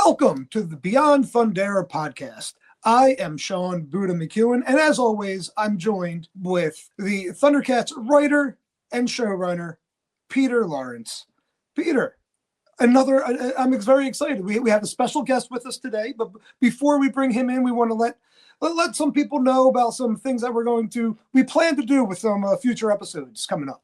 Welcome to the Beyond Thundera podcast. I am Sean McKeone, and as always, I'm joined with the ThunderCats writer and showrunner, Peter Lawrence. Peter, I'm very excited. We have a special guest with us today, but before we bring him in, we want to let some people know about some things that we plan to do with some future episodes coming up.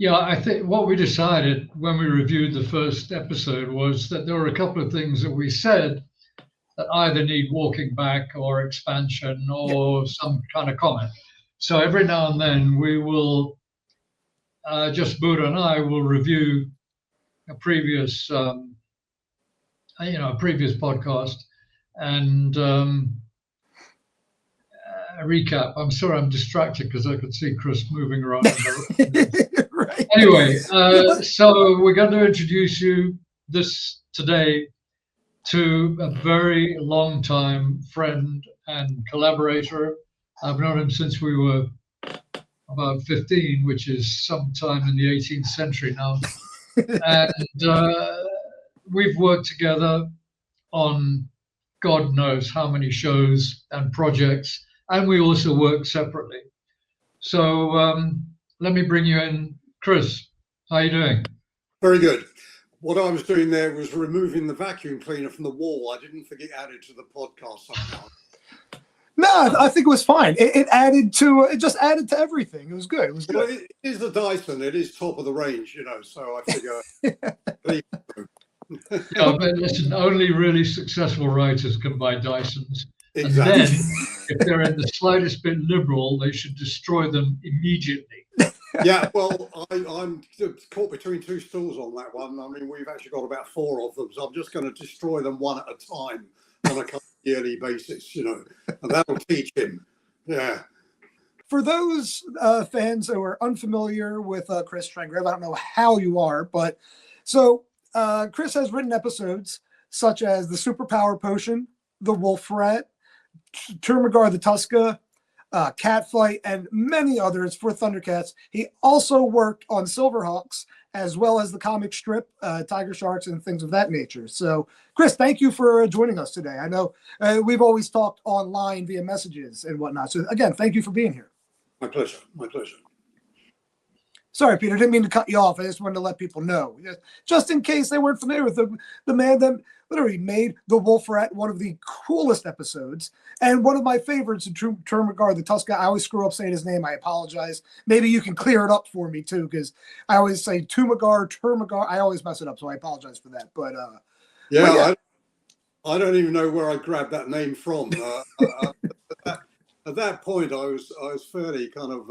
Yeah, I think what we decided when we reviewed the first episode was that there were a couple of things that we said that either need walking back or expansion or some kind of comment. So every now and then we will, just Buddha and I will review a previous, podcast and a recap. I'm sorry, I'm distracted because I could see Chris moving around. Right. Anyway, so we're going to introduce you today to a very long-time friend and collaborator. I've known him since we were about 15, which is sometime in the 18th century now. And we've worked together on God knows how many shows and projects, and we also work separately. So let me bring you in. Chris, how are you doing? Very good. What I was doing there was removing the vacuum cleaner from the wall. I didn't think it added to the podcast somehow. No, I think it was fine. It just added to everything. It was good. It was good. Well, it is the Dyson. It is top of the range, so I figure. Yeah, but listen, only really successful writers can buy Dysons. Exactly. And then, if they're in the slightest bit liberal, they should destroy them immediately. Yeah, well, I'm caught between two stools on that one. I mean, we've actually got about 4 of them, so I'm just going to destroy them one at a time on a kind of yearly basis, and that'll teach him. Yeah. For those fans who are unfamiliar with Chris Trengove, I don't know how you are, but so Chris has written episodes such as the Superpower Potion, the Wolfrat, Turmagar the Tuska, Catfight, and many others for ThunderCats. He also worked on Silverhawks as well as the comic strip, Tiger Sharks, and things of that nature. So, Chris, thank you for joining us today. I know we've always talked online via messages and whatnot. So, again, thank you for being here. My pleasure. My pleasure. Sorry, Peter, didn't mean to cut you off. I just wanted to let people know, just in case they weren't familiar with the man that literally made the Wolfrat one of the coolest episodes and one of my favorites in Turmagar the Tuska. I always screw up saying his name. I apologize. Maybe you can clear it up for me too, because I always say Turmagar. I always mess it up, so I apologize for that. But I don't even know where I grabbed that name from. At that point, I was fairly kind of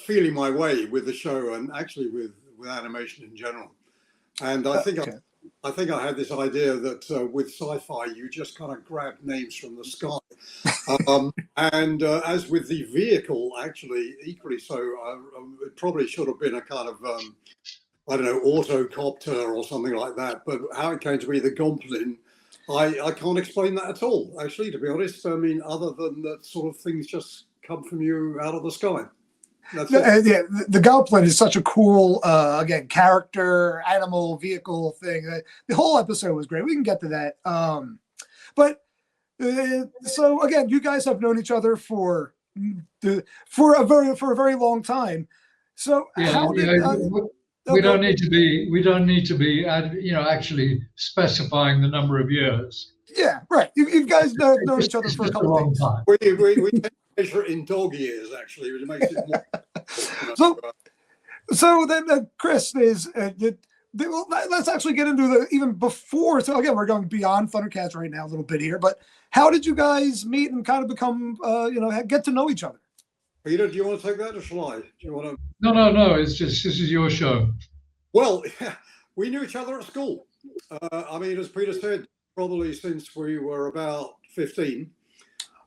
feeling my way with the show and actually with animation in general. And I think I had this idea that with sci-fi, you just kind of grab names from the sky. And as with the vehicle, actually, equally so, it probably should have been a kind of, autocopter or something like that. But how it came to be the Goblin, I can't explain that at all, actually, to be honest. I mean, other than that sort of things just come from you out of the sky. The Goblin is such a cool, again, character, animal, vehicle thing. The whole episode was great. We can get to that. So again, you guys have known each other for a very long time. So we don't need to be actually specifying the number of years. Yeah, right. You guys known each other for a couple of days. Time. We measure in dog years, actually, which makes it more. So then, Chris, let's actually get into even before. So again, we're going beyond ThunderCats right now a little bit here. But how did you guys meet and kind of become, get to know each other? Peter, do you want to take that, or shall I? Do you want to? No. It's just this is your show. Well, we knew each other at school. I mean, as Peter said, probably since we were about 15.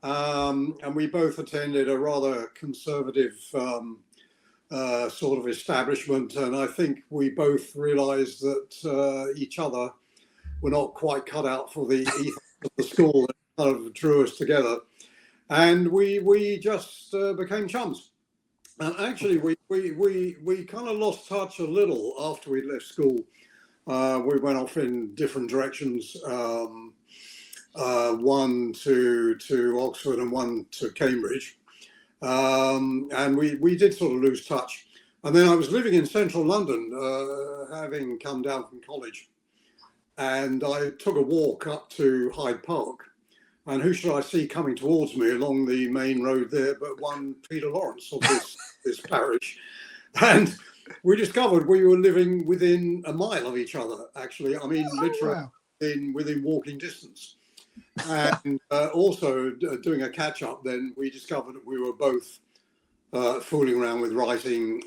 And we both attended a rather conservative sort of establishment. And I think we both realized that each other were not quite cut out for the ethos of the school that kind of drew us together. And we just became chums. And actually, we kind of lost touch a little after we left school. We went off in different directions, one to Oxford and one to Cambridge. And we did sort of lose touch. And then I was living in central London, having come down from college. And I took a walk up to Hyde Park. And who should I see coming towards me along the main road there but one Peter Lawrence of this parish. And we discovered we were living within a mile of each other, actually. I mean, literally within walking distance. And also doing a catch-up, then we discovered that we were both fooling around with writing,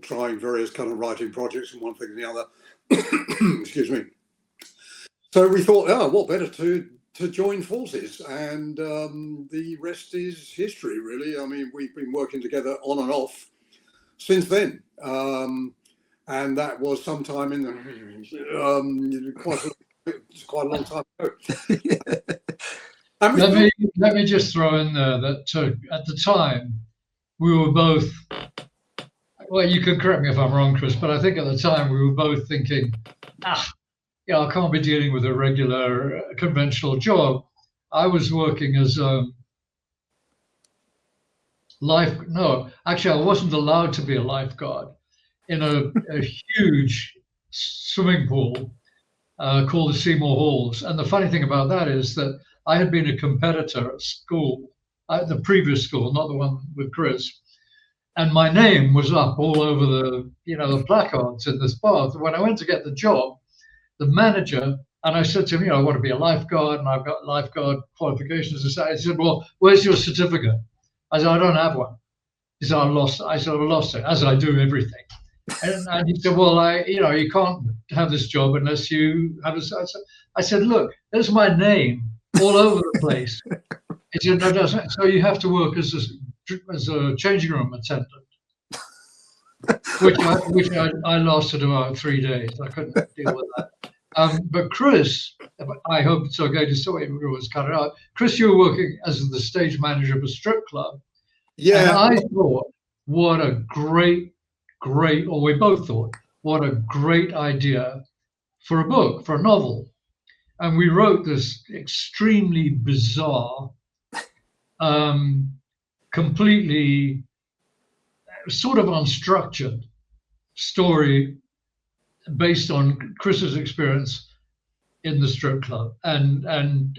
trying various kind of writing projects and one thing and the other. Excuse me. So we thought, oh, what better to join forces, and the rest is history, really. I mean, we've been working together on and off since then, and that was sometime in the quite a long time ago. Let me just throw in there that at the time we were both. Well, you can correct me if I'm wrong, Chris, but I think at the time we were both thinking, I can't be dealing with a regular conventional job. I was working as I wasn't allowed to be a lifeguard in a huge swimming pool called the Seymour Halls. And the funny thing about that is that I had been a competitor at school, at the previous school, not the one with Chris. And my name was up all over the placards in this bath. When I went to get the job, the manager, and I said to him, I want to be a lifeguard and I've got lifeguard qualifications. He said, well, where's your certificate? I said, I don't have one. He said, I lost it, as I do everything. And he said, well, you can't have this job unless you have a. I said, look, there's my name all over the place. He said, no, doesn't. So you have to work as a changing room attendant. which I lasted about 3 days. I couldn't deal with that. But Chris, I hope it's okay to say it was cut it out. Chris, you were working as the stage manager of a strip club. Yeah. And I thought, what a great, or we both thought, what a great idea for a book, for a novel. And we wrote this extremely bizarre, completely sort of unstructured story based on Chris's experience in the strip club, and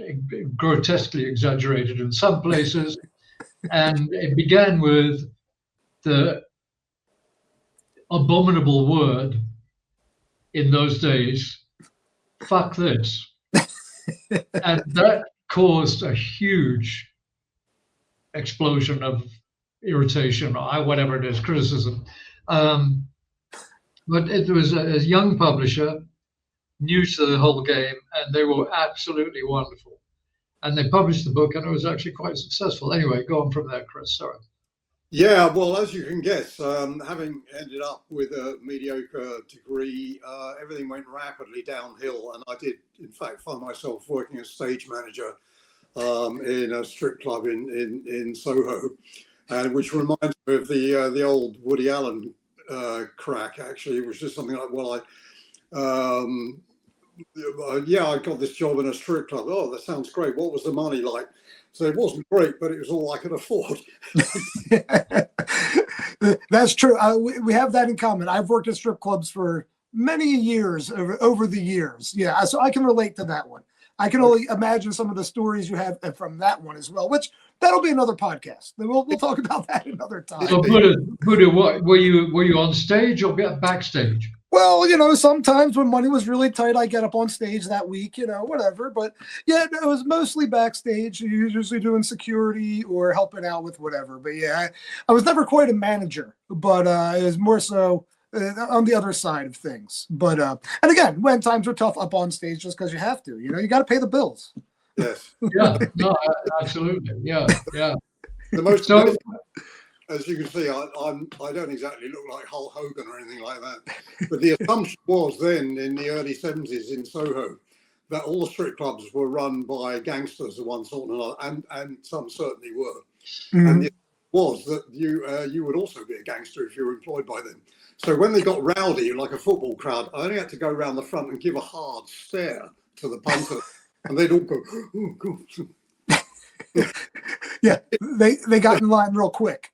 grotesquely exaggerated in some places. And it began with the abominable word in those days, fuck this. And that caused a huge explosion of irritation, or whatever it is, criticism. But it was a young publisher, new to the whole game, and they were absolutely wonderful. And they published the book, and it was actually quite successful. Anyway, go on from there, Chris. Sorry. Yeah, well, as you can guess, having ended up with a mediocre degree, everything went rapidly downhill. And I did, in fact, find myself working as stage manager in a strip club in Soho, which reminds me of the old Woody Allen crack. Actually, it was just something like, well, I got this job in a strip club. Oh, that sounds great. What was the money like? So it wasn't great, but it was all I could afford. That's true. We have that in common. I've worked at strip clubs for many years over the years. Yeah, so I can relate to that one. I can only imagine some of the stories you have from that one as well, which that'll be another podcast. We'll talk about that another time. So, Buddha, what were you on stage or backstage? Well, sometimes when money was really tight, I get up on stage that week, whatever. But yeah, it was mostly backstage, usually doing security or helping out with whatever. But yeah, I was never quite a manager, but it was more so on the other side of things. But and again, when times are tough, up on stage just because you have to, you got to pay the bills. Yes. Yeah. No. Absolutely. Yeah. Yeah. The most. As you can see, I don't exactly look like Hulk Hogan or anything like that. But the assumption was then, in the early 70s in Soho, that all the strip clubs were run by gangsters of one sort or another, and some certainly were. Mm-hmm. And the was that you would also be a gangster if you were employed by them. So when they got rowdy, like a football crowd, I only had to go around the front and give a hard stare to the punter, and they'd all go, "Oh God." Yeah, they got in line real quick.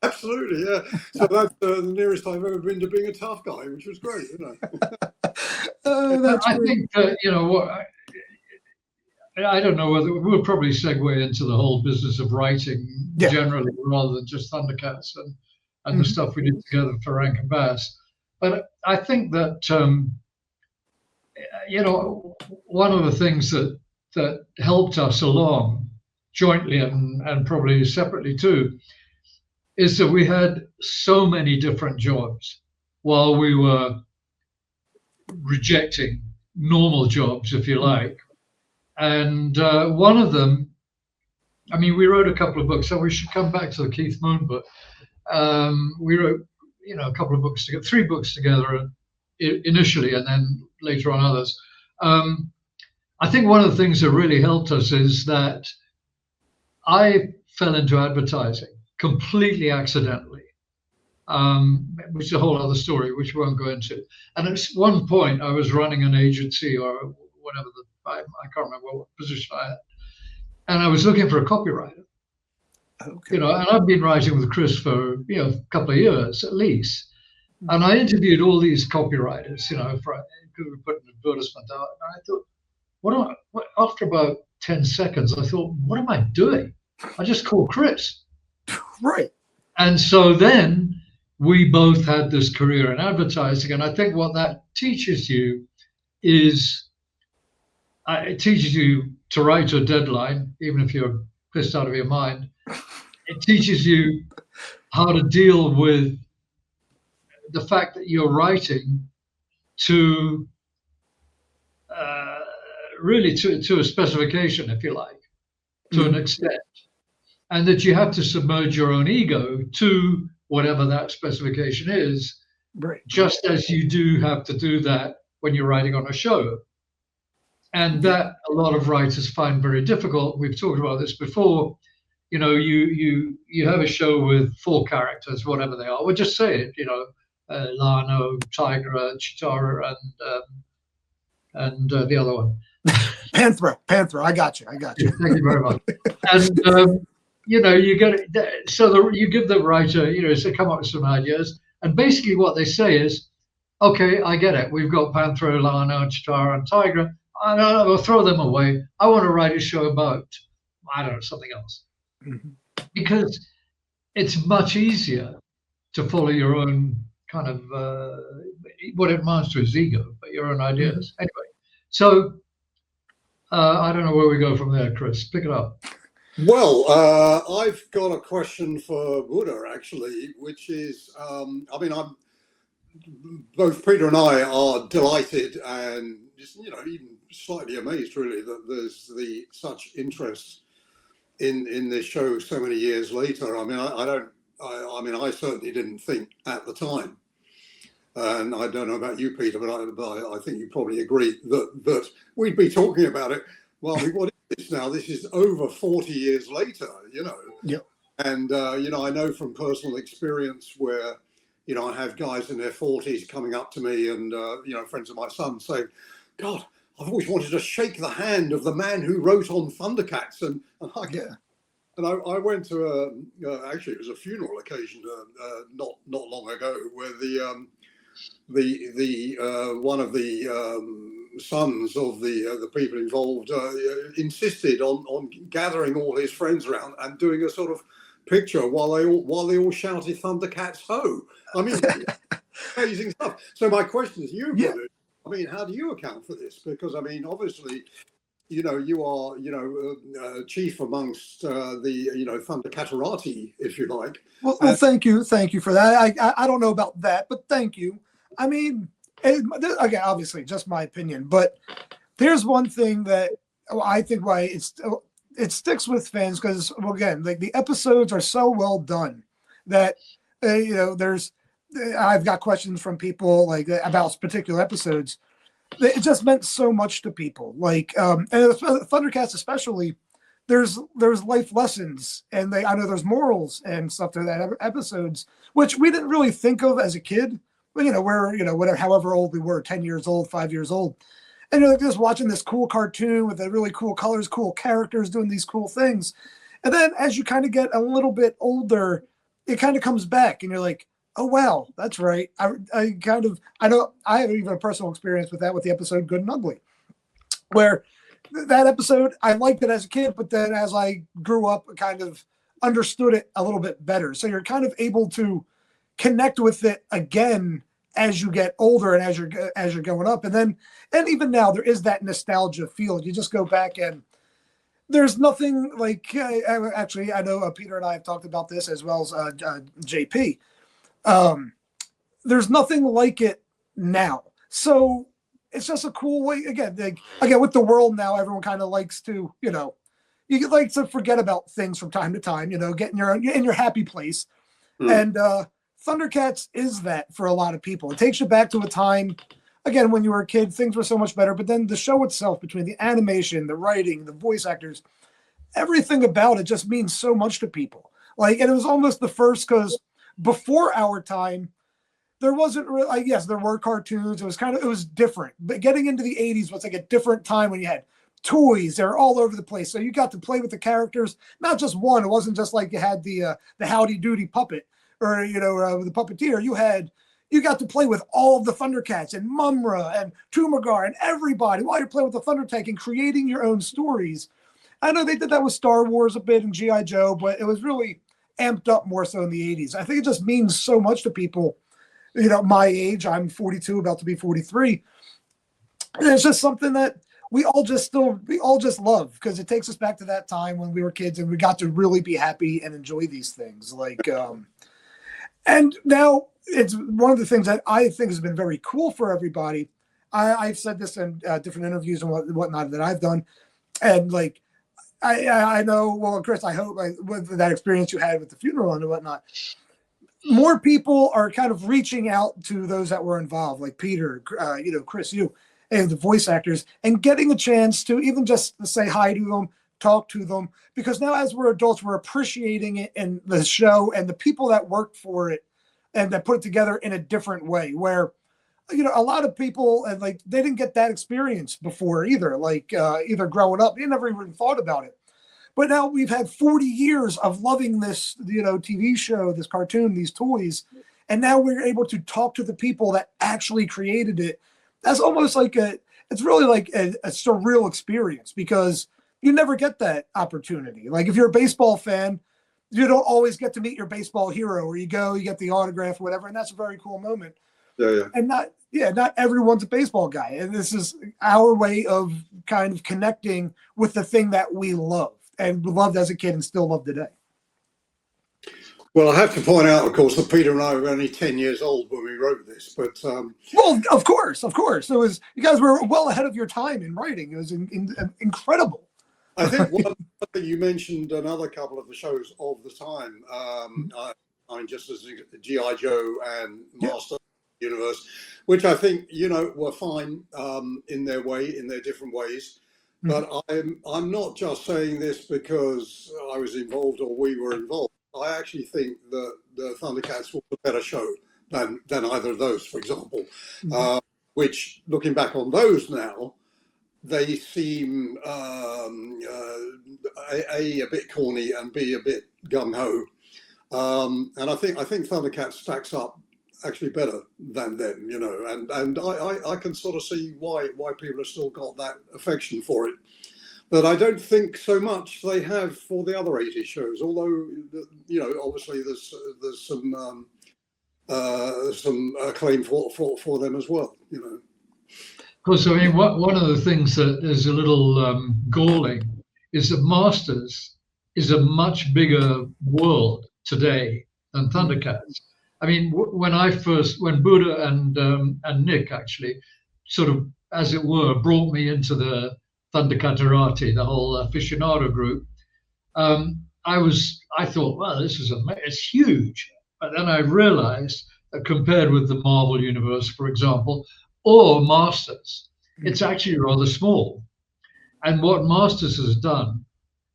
Absolutely, yeah. So that's the nearest I've ever been to being a tough guy, which was great, you know. That's I great. think that, you know, what I don't know whether we'll probably segue into the whole business of writing generally, rather than just Thundercats and the stuff we did together for Rankin Bass. But I think that you know, one of the things that helped us along jointly and probably separately too, is that we had so many different jobs while we were rejecting normal jobs, if you like. And one of them, I mean, we wrote a couple of books, so we should come back to the Keith Moon book. We wrote, you know, a couple of books together, 3 books together initially, and then later on others. I think one of the things that really helped us is that I fell into advertising completely accidentally, which is a whole other story, which we won't go into. And at one point, I was running an agency or whatever, I can't remember what position I had, and I was looking for a copywriter. Okay. You know, and I've been writing with Chris for, you know, a couple of years at least. And I interviewed all these copywriters, you know, because we put an advertisement out. And I thought, after about 10 seconds, I thought, what am I doing? I just called Chris. Right. And so then we both had this career in advertising. And I think what that teaches you is, it teaches you to write to a deadline, even if you're pissed out of your mind. It teaches you how to deal with the fact that you're writing to really to a specification, if you like, to an extent, and that you have to submerge your own ego to whatever that specification is, just as you do have to do that when you're writing on a show. And that a lot of writers find very difficult. We've talked about this before. You know, you have a show with 4 characters, whatever they are. We'll just say it, you know, Lano, Tigra, Chitara, and the other one. Panthro. I got you. Thank you very much. And you know, you get it. So you give the writer, you know, to come up with some ideas, and basically what they say is, okay, I get it. We've got Panthro, Lano, Chitara, and Tigra. I'll throw them away. I want to write a show about, I don't know, something else. Because it's much easier to follow your own kind of, what it amounts to is ego, but your own ideas. Anyway, so I don't know where we go from there, Chris. Pick it up. Well, I've got a question for Buddha, actually, which is, I mean, both Peter and I are delighted and just, you know, even slightly amazed, really, that there's such interest in this show so many years later. I mean, I mean, I certainly didn't think at the time, and I don't know about you, Peter, but I think you probably agree that we'd be talking about it. Well, what is this now? This is over 40 years later, you know. Yep. And you know, I know from personal experience where, you know, I have guys in their 40s coming up to me and you know, friends of my son saying, God, I've always wanted to shake the hand of the man who wrote on Thundercats. And I went to actually it was a funeral occasion not long ago where the one of the sons of the people involved insisted on gathering all his friends around and doing a sort of picture while they all shouted Thundercats ho. I mean, amazing stuff. So my question is, I mean, how do you account for this? Because I mean, obviously, you know, you are, you know, chief amongst the, you know, Thundercatarati, if you like. Well, thank you for that. I don't know about that, but thank you. I mean, again, obviously, just my opinion, but there's one thing that I think why it sticks with fans because, well, again, like the episodes are so well done that you know, I've got questions from people like about particular episodes. It just meant so much to people, like and Thundercats especially, there's life lessons, and I know there's morals and stuff to that episodes, which we didn't really think of as a kid. But we're whatever, however old we were, 10 years old, 5 years old, and you're like just watching this cool cartoon with the really cool colors, cool characters doing these cool things, and then as you kind of get a little bit older, it kind of comes back, and you're like, oh wow, that's right. I know I have even a personal experience with that with the episode Good and Ugly, where that episode, I liked it as a kid, but then as I grew up, I kind of understood it a little bit better. So you're kind of able to connect with it again as you get older and as you're going up. And even now, there is that nostalgia feel. You just go back and there's nothing like, actually, I know Peter and I have talked about this as well as JP. There's nothing like it now. So it's just a cool way. Again, with the world now, everyone kind of likes to, you like to forget about things from time to time, get in your happy place. And ThunderCats is that for a lot of people. It takes you back to a time, again, when you were a kid, things were so much better. But then the show itself, between the animation, the writing, the voice actors, everything about it just means so much to people. And it was almost the first, because before our time, there wasn't really, yes, there were cartoons. It was different. But getting into the 80s was like a different time when you had toys. They were all over the place. So you got to play with the characters, not just one. It wasn't just like you had the Howdy Doody puppet or, the puppeteer. You got to play with all of the ThunderCats and Mumra and Turmagar and everybody while you're playing with the ThunderTech and creating your own stories. I know they did that with Star Wars a bit and G.I. Joe, but it was really amped up more so in the 80s. I think it just means so much to people. My age, I'm 42, about to be 43. And it's just something that we all just love, because it takes us back to that time when we were kids and we got to really be happy and enjoy these things. And now it's one of the things that I think has been very cool for everybody. I've said this in different interviews and whatnot that I've done. And I know, well, Chris, I hope with that experience you had with the funeral and whatnot, more people are kind of reaching out to those that were involved, like Peter, Chris, you, and the voice actors, and getting a chance to even just say hi to them, talk to them, because now as we're adults, we're appreciating it and the show and the people that worked for it and that put it together in a different way, where, a lot of people, and they didn't get that experience before either, either growing up, they never even thought about it. But now we've had 40 years of loving this, TV show, this cartoon, these toys, and now we're able to talk to the people that actually created it. That's almost it's really like a surreal experience, because you never get that opportunity. Like if you're a baseball fan, you don't always get to meet your baseball hero, where you go, you get the autograph or whatever, and that's a very cool moment. Yeah. And not everyone's a baseball guy, and this is our way of kind of connecting with the thing that we love and loved as a kid and still love today. Well, I have to point out, of course, that Peter and I were only 10 years old when we wrote this, but well, of course, it was, you guys were well ahead of your time in writing. It was incredible. I think one thing you mentioned, another couple of the shows of the time, just as G.I. Joe and Master Universe, which I think were fine in their way, in their different ways. But I'm not just saying this because I was involved or we were involved. I actually think that the ThunderCats were a better show than either of those, for example. Which, looking back on those now, they seem a bit corny and B, a bit gung ho. And I think ThunderCats stacks up actually better than them, and I can sort of see why people have still got that affection for it. But I don't think so much they have for the other 80s shows, although, obviously there's some acclaim for them as well, Of course, I mean, one of the things that is a little galling is that Masters is a much bigger world today than ThunderCats. I mean, when Buddha and Nick actually sort of, as it were, brought me into the ThunderCaterati, the whole aficionado group, I thought, well, this is it's huge. But then I realized that compared with the Marvel Universe, for example, or Masters, it's actually rather small. And what Masters has done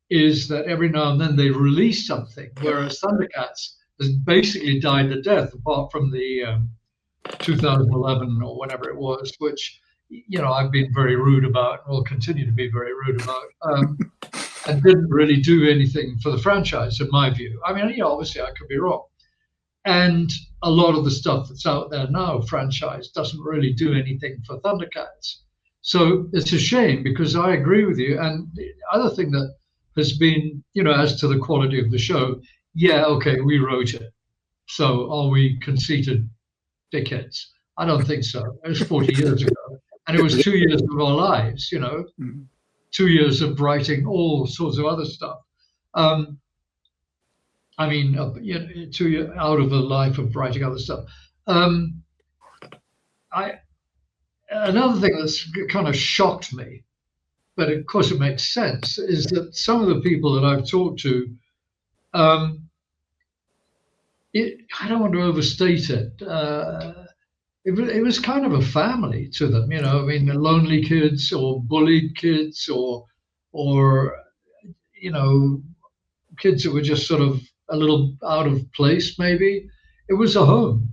is that every now and then they release something, whereas ThunderCats has basically died a death, apart from the 2011 or whenever it was, which, you know, I've been very rude about and will continue to be very rude about, and didn't really do anything for the franchise, in my view. I mean, you know, obviously I could be wrong. And a lot of the stuff that's out there now, franchise, doesn't really do anything for ThunderCats. So it's a shame, because I agree with you. And the other thing that has been, you know, as to the quality of the show, yeah, okay, we wrote it. So are we conceited dickheads? I don't think so. It was 40 years ago. And it was 2 years of our lives, you know, 2 years of writing all sorts of other stuff. I mean, you know, 2 years out of a life of writing other stuff. Another thing that's kind of shocked me, but of course it makes sense, is that some of the people that I've talked to, I don't want to overstate it. It was kind of a family to them, you know. I mean, the lonely kids or bullied kids or you know, kids that were just sort of a little out of place, maybe. It was a home.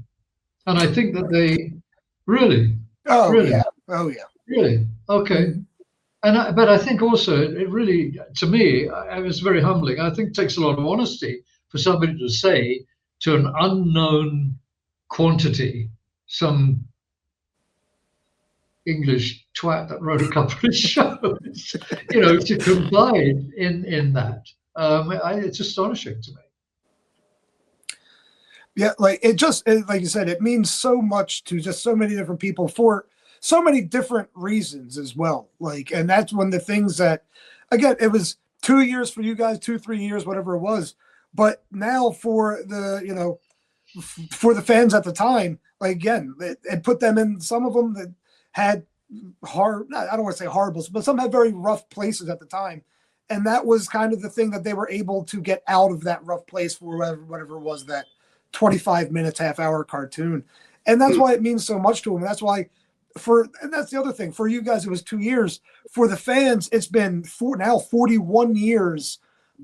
And I think that they really, yeah, really, okay. But I think also it really, to me, it was very humbling. I think it takes a lot of honesty for somebody to say to an unknown quantity, some English twat that wrote a couple of shows, you know, to confide in that. It's astonishing to me. Yeah, like like you said, it means so much to just so many different people for so many different reasons as well. Like, and that's one of the things that, again, it was 2 years for you guys, 2-3 years, whatever it was. But now for the, you know, for the fans at the time, like, again, it put them in, some of them that had I don't want to say horrible, but some had very rough places at the time. And that was kind of the thing that they were able to get out of that rough place for whatever it was, that 25 minutes, half-hour cartoon. And that's why it means so much to them. That's why and that's the other thing. For you guys, it was 2 years. For the fans, it's been 41 years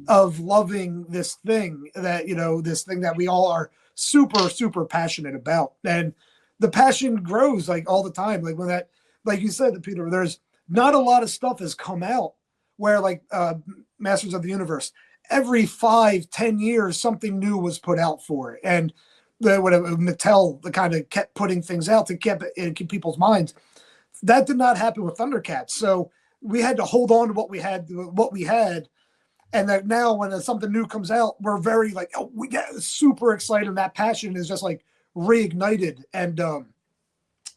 of loving this thing that, you know, this thing that we all are super, super passionate about. And the passion grows like all the time. Like when that, like you said, Peter, there's not a lot of stuff has come out where, like Masters of the Universe, every 5-10 years, something new was put out for it. And Mattel, the kind of kept putting things out to keep people's minds. That did not happen with ThunderCats. So we had to hold on to what we had. And that now when something new comes out, we're very like, oh, we get super excited. And that passion is just like reignited. And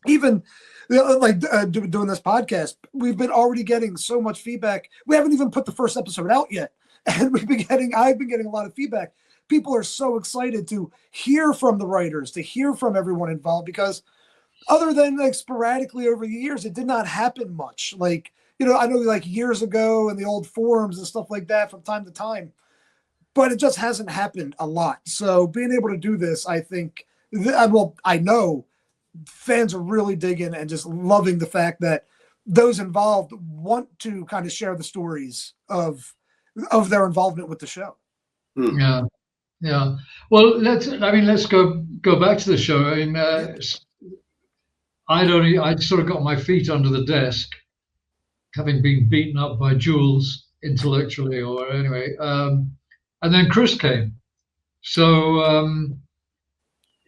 even like doing this podcast, we've been already getting so much feedback. We haven't even put the first episode out yet. And I've been getting a lot of feedback. People are so excited to hear from the writers, to hear from everyone involved, because other than like sporadically over the years, it did not happen much. Like, you know, I know like years ago in the old forums and stuff like that from time to time, but it just hasn't happened a lot. So being able to do this, I think, I know fans are really digging and just loving the fact that those involved want to kind of share the stories of their involvement with the show. Yeah. Yeah. Well, let's go back to the show. I mean, I'd sort of got my feet under the desk, having been beaten up by Jules intellectually, or anyway. And then Chris came. So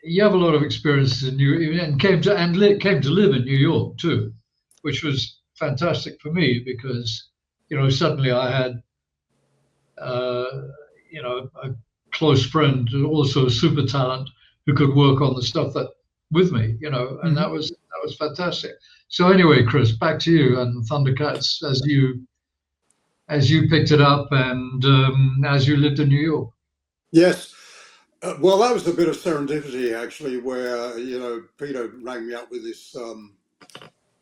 you have a lot of experiences in New York, and came to live in New York too, which was fantastic for me because, you know, suddenly I had, you know, a close friend, also a super talent who could work on the stuff that with me, you know, and that was fantastic. So anyway, Chris, back to you and ThunderCats as you picked it up and as you lived in New York. Yes. Well, that was a bit of serendipity, actually, where, you know, Peter rang me up with this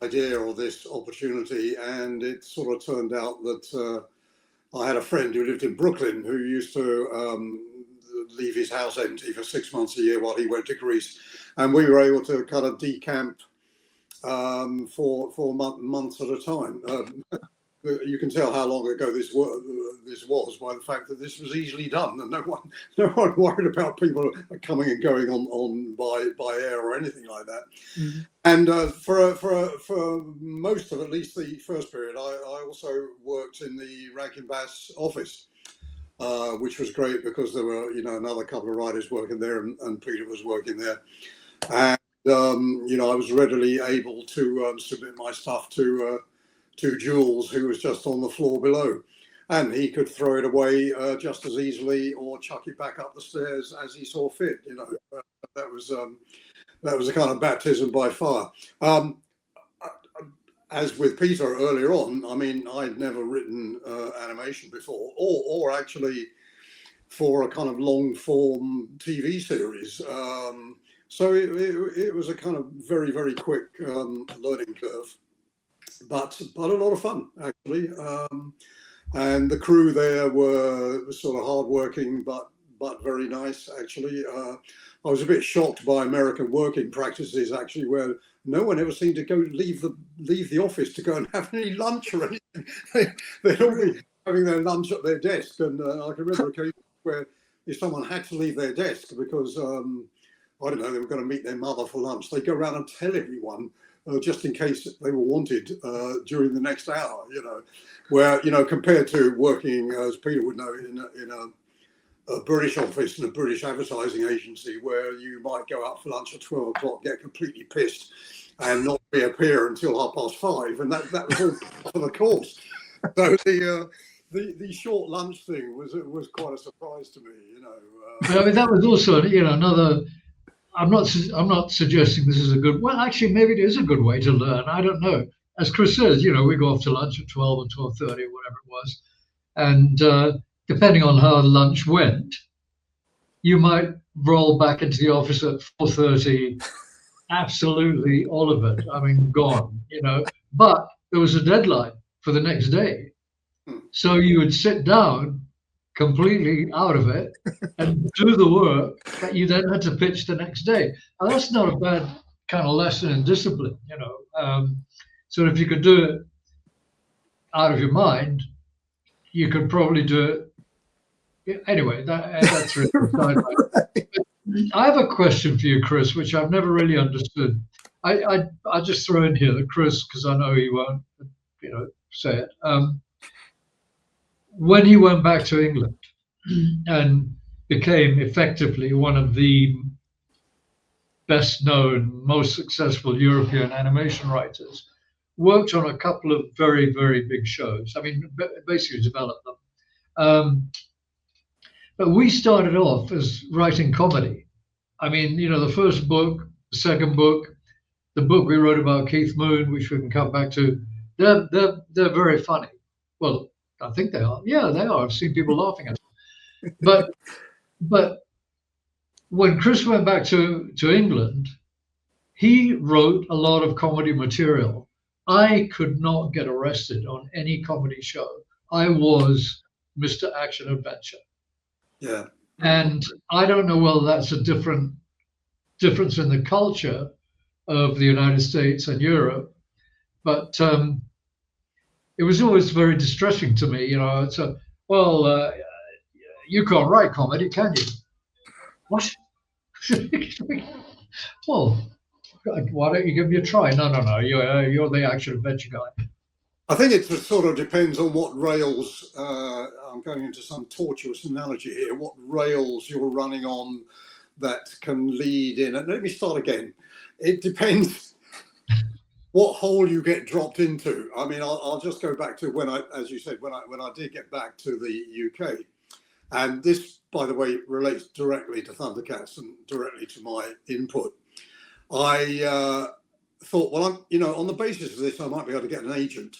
idea or this opportunity, and it sort of turned out that I had a friend who lived in Brooklyn who used to leave his house empty for 6 months a year while he went to Greece. And we were able to kind of decamp for months at a time. you can tell how long ago this was by the fact that this was easily done, and no one worried about people coming and going on by air or anything like that. Mm-hmm. And for most of at least the first period, I also worked in the Rankin Bass office, which was great because there were another couple of writers working there, and Peter was working there, and I was readily able to submit my stuff to Jules, who was just on the floor below, and he could throw it away just as easily or chuck it back up the stairs as he saw fit. That was a kind of baptism by fire. As with Peter earlier on, I mean, I'd never written animation before, or actually for a kind of long form TV series. So it was a kind of very, very quick learning curve, but a lot of fun actually. And the crew there were sort of hardworking, but very nice actually. I was a bit shocked by American working practices actually, where no one ever seemed to go leave the office to go and have any lunch or anything. They'd all be having their lunch at their desk, and I can remember occasions where if someone had to leave their desk because I don't know, they were going to meet their mother for lunch, they'd go around and tell everyone just in case they were wanted during the next hour. Where compared to working, as Peter would know, in a British office in a British advertising agency, where you might go out for lunch at 12 o'clock, get completely pissed, and not reappear until 5:30, and that was all for the course. So the short lunch thing was quite a surprise to me. I mean, that was also another. I'm not suggesting this is a good. Well, actually, maybe it is a good way to learn. I don't know. As Chris says, we go off to lunch at 12 or 12:30 or whatever it was, and depending on how lunch went, you might roll back into the office at 4:30. Absolutely, all of it. I mean, gone. But there was a deadline for the next day, so you would sit down completely out of it and do the work that you then had to pitch the next day. And that's not a bad kind of lesson in discipline. So if you could do it out of your mind, you could probably do it. Anyway, that's really right. I have a question for you, Chris, which I've never really understood. I just throw in here that Chris, because I know he won't, say it. When he went back to England and became effectively one of the best known, most successful European animation writers, worked on a couple of very, very big shows. I mean, basically developed them. But we started off as writing comedy. I mean, the first book, the second book, the book we wrote about Keith Moon, which we can come back to, they're very funny. Well, I think they are. Yeah, they are. I've seen people laughing at them. But when Chris went back to England, he wrote a lot of comedy material. I could not get arrested on any comedy show. I was Mr. Action Adventure. Yeah. And I don't know whether that's a difference in the culture of the United States and Europe, but it was always very distressing to me. It's you can't write comedy, can you? What? Well, why don't you give me a try? No. You're the action adventure guy. I think it sort of depends on what rails, I'm going into some tortuous analogy here, what rails you're running on that can lead in. And let me start again. It depends what hole you get dropped into. I mean, I'll just go back to when as you said, when I did get back to the UK. And this, by the way, relates directly to ThunderCats and directly to my input. I thought, well, on the basis of this, I might be able to get an agent.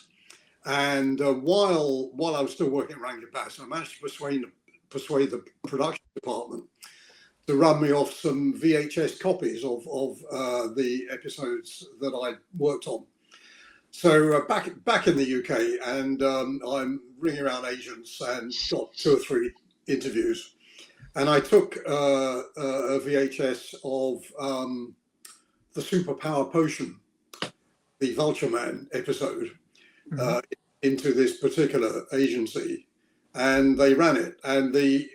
And while I was still working at Rankin Bass, I managed to persuade the production department to run me off some VHS copies of the episodes that I worked on. So back in the UK, and I'm ringing around agents and got 2 or 3 interviews. And I took a VHS of the Superpower Potion, the Vulture Man episode. into this particular agency, and they ran it. And the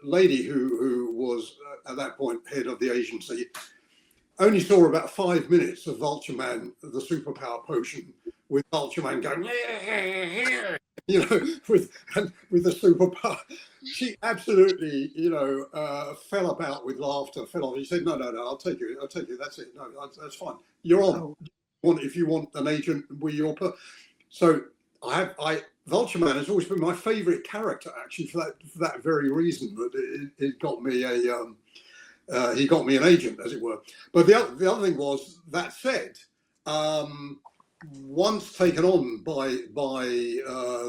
lady who was at that point head of the agency only saw about 5 minutes of Vulture Man, the superpower potion, with Vulture Man going, you know, with the superpower. She absolutely, you know, fell about with laughter, fell off. He said, no, I'll take you, that's it. No, that's fine. You're on. If you want an agent, so Vulture Man has always been my favourite character, actually, for that very reason, that it got me he got me an agent, as it were. But the other thing was, that said, once taken on by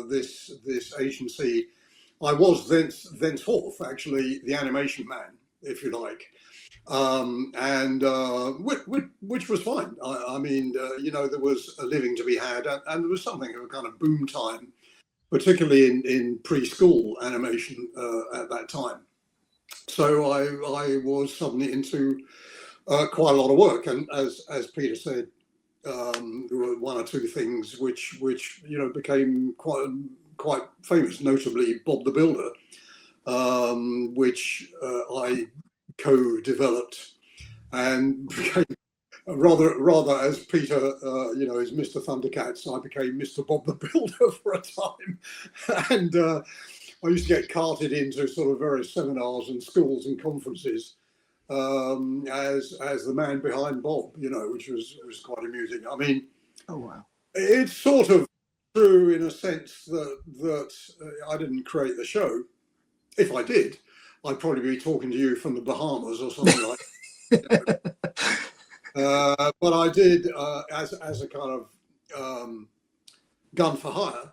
this agency, I was thenceforth actually the animation man, if you like, and which was fine. I mean, you know, there was a living to be had, and there was something of a kind of boom time, particularly in preschool animation at that time. So I was suddenly into quite a lot of work, and as Peter said, there were one or two things which you know became quite famous, notably Bob the Builder, which I co-developed, and became rather as Peter, you know, is Mr. ThunderCats, I became Mr. Bob the Builder for a time, and I used to get carted into sort of various seminars and schools and conferences as the man behind Bob, you know, which was quite amusing. I mean, oh wow, it's sort of true in a sense that I didn't create the show. If I did, I'd probably be talking to you from the Bahamas or something like that. But I did as a kind of gun for hire.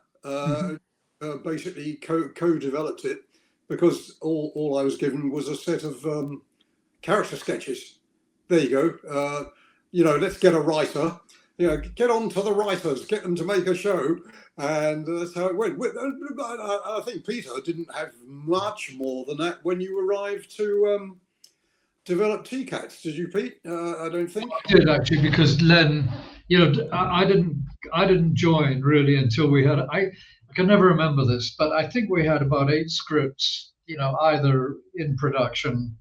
Basically co-developed it, because all I was given was a set of character sketches. There you go. You know, let's get a writer. You know, get on to the writers, get them to make a show, and that's how it went. I think Peter didn't have much more than that when you arrived to develop TCats, did you, Pete? I don't think. I did, actually, because Len, you know, I didn't join really until we had I can never remember this, but I think we had about 8 scripts, you know, either in production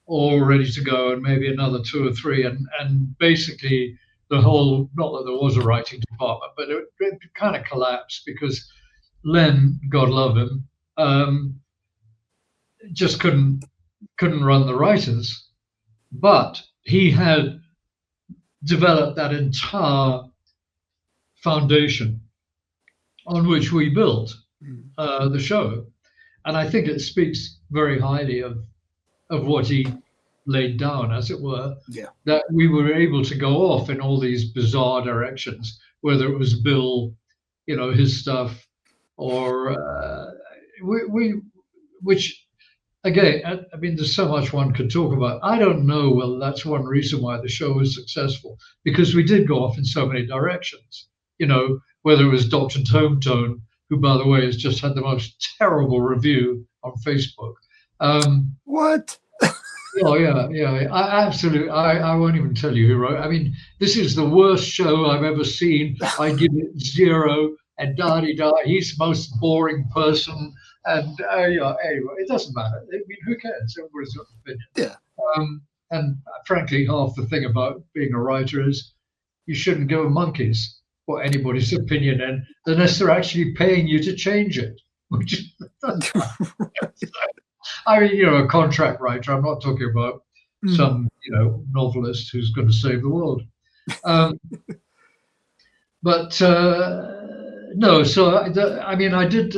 or ready to go, and maybe another 2 or 3, and basically the whole, not that there was a writing department, but it kind of collapsed because Len, God love him, just couldn't run the writers, but he had developed that entire foundation on which we built the show, and I think it speaks very highly of what he laid down, as it were. Yeah. That we were able to go off in all these bizarre directions, whether it was Bill, you know, his stuff, or which again, I mean, there's so much one could talk about. I don't know whether that's one reason why the show was successful, because we did go off in so many directions. You know, whether it was Dr. Tone, who, by the way, has just had the most terrible review on Facebook. What? Oh yeah. I absolutely. I won't even tell you who wrote. I mean, this is the worst show I've ever seen. I give it 0, and da-di-da. He's the most boring person. And yeah, anyway, it doesn't matter. I mean, who cares? Everybody's got an opinion. Yeah. And frankly, half the thing about being a writer is you shouldn't give a monkeys what anybody's opinion is, unless they're actually paying you to change it. Which I mean, you know, a contract writer. I'm not talking about some, you know, novelist who's going to save the world. But no. So I mean, I did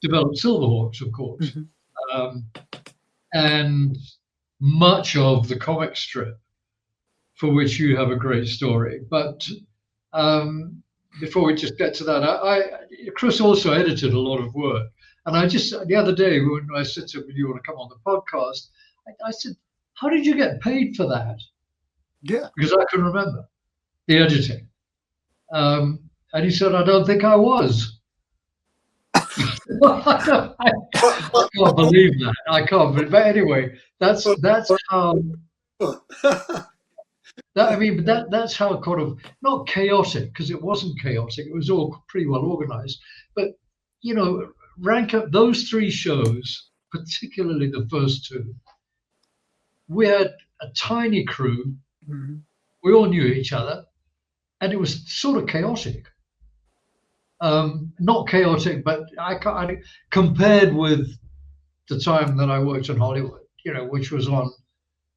develop Silverhawks, of course, and much of the comic strip, for which you have a great story. But before we just get to that, Chris also edited a lot of work. And I just, the other day, when I said to him, you want to come on the podcast, I said, how did you get paid for that? Yeah. Because I couldn't remember the editing. And he said, I don't think I was. I can't believe that. I can't believe. But anyway, that's how But that's how kind of, not chaotic, because it wasn't chaotic. It was all pretty well organized. But, rank up those 3 shows, particularly the first 2. We had a tiny crew. Mm-hmm. We all knew each other, and it was sort of chaotic. Not chaotic, but I compared with the time that I worked in Hollywood, which was on,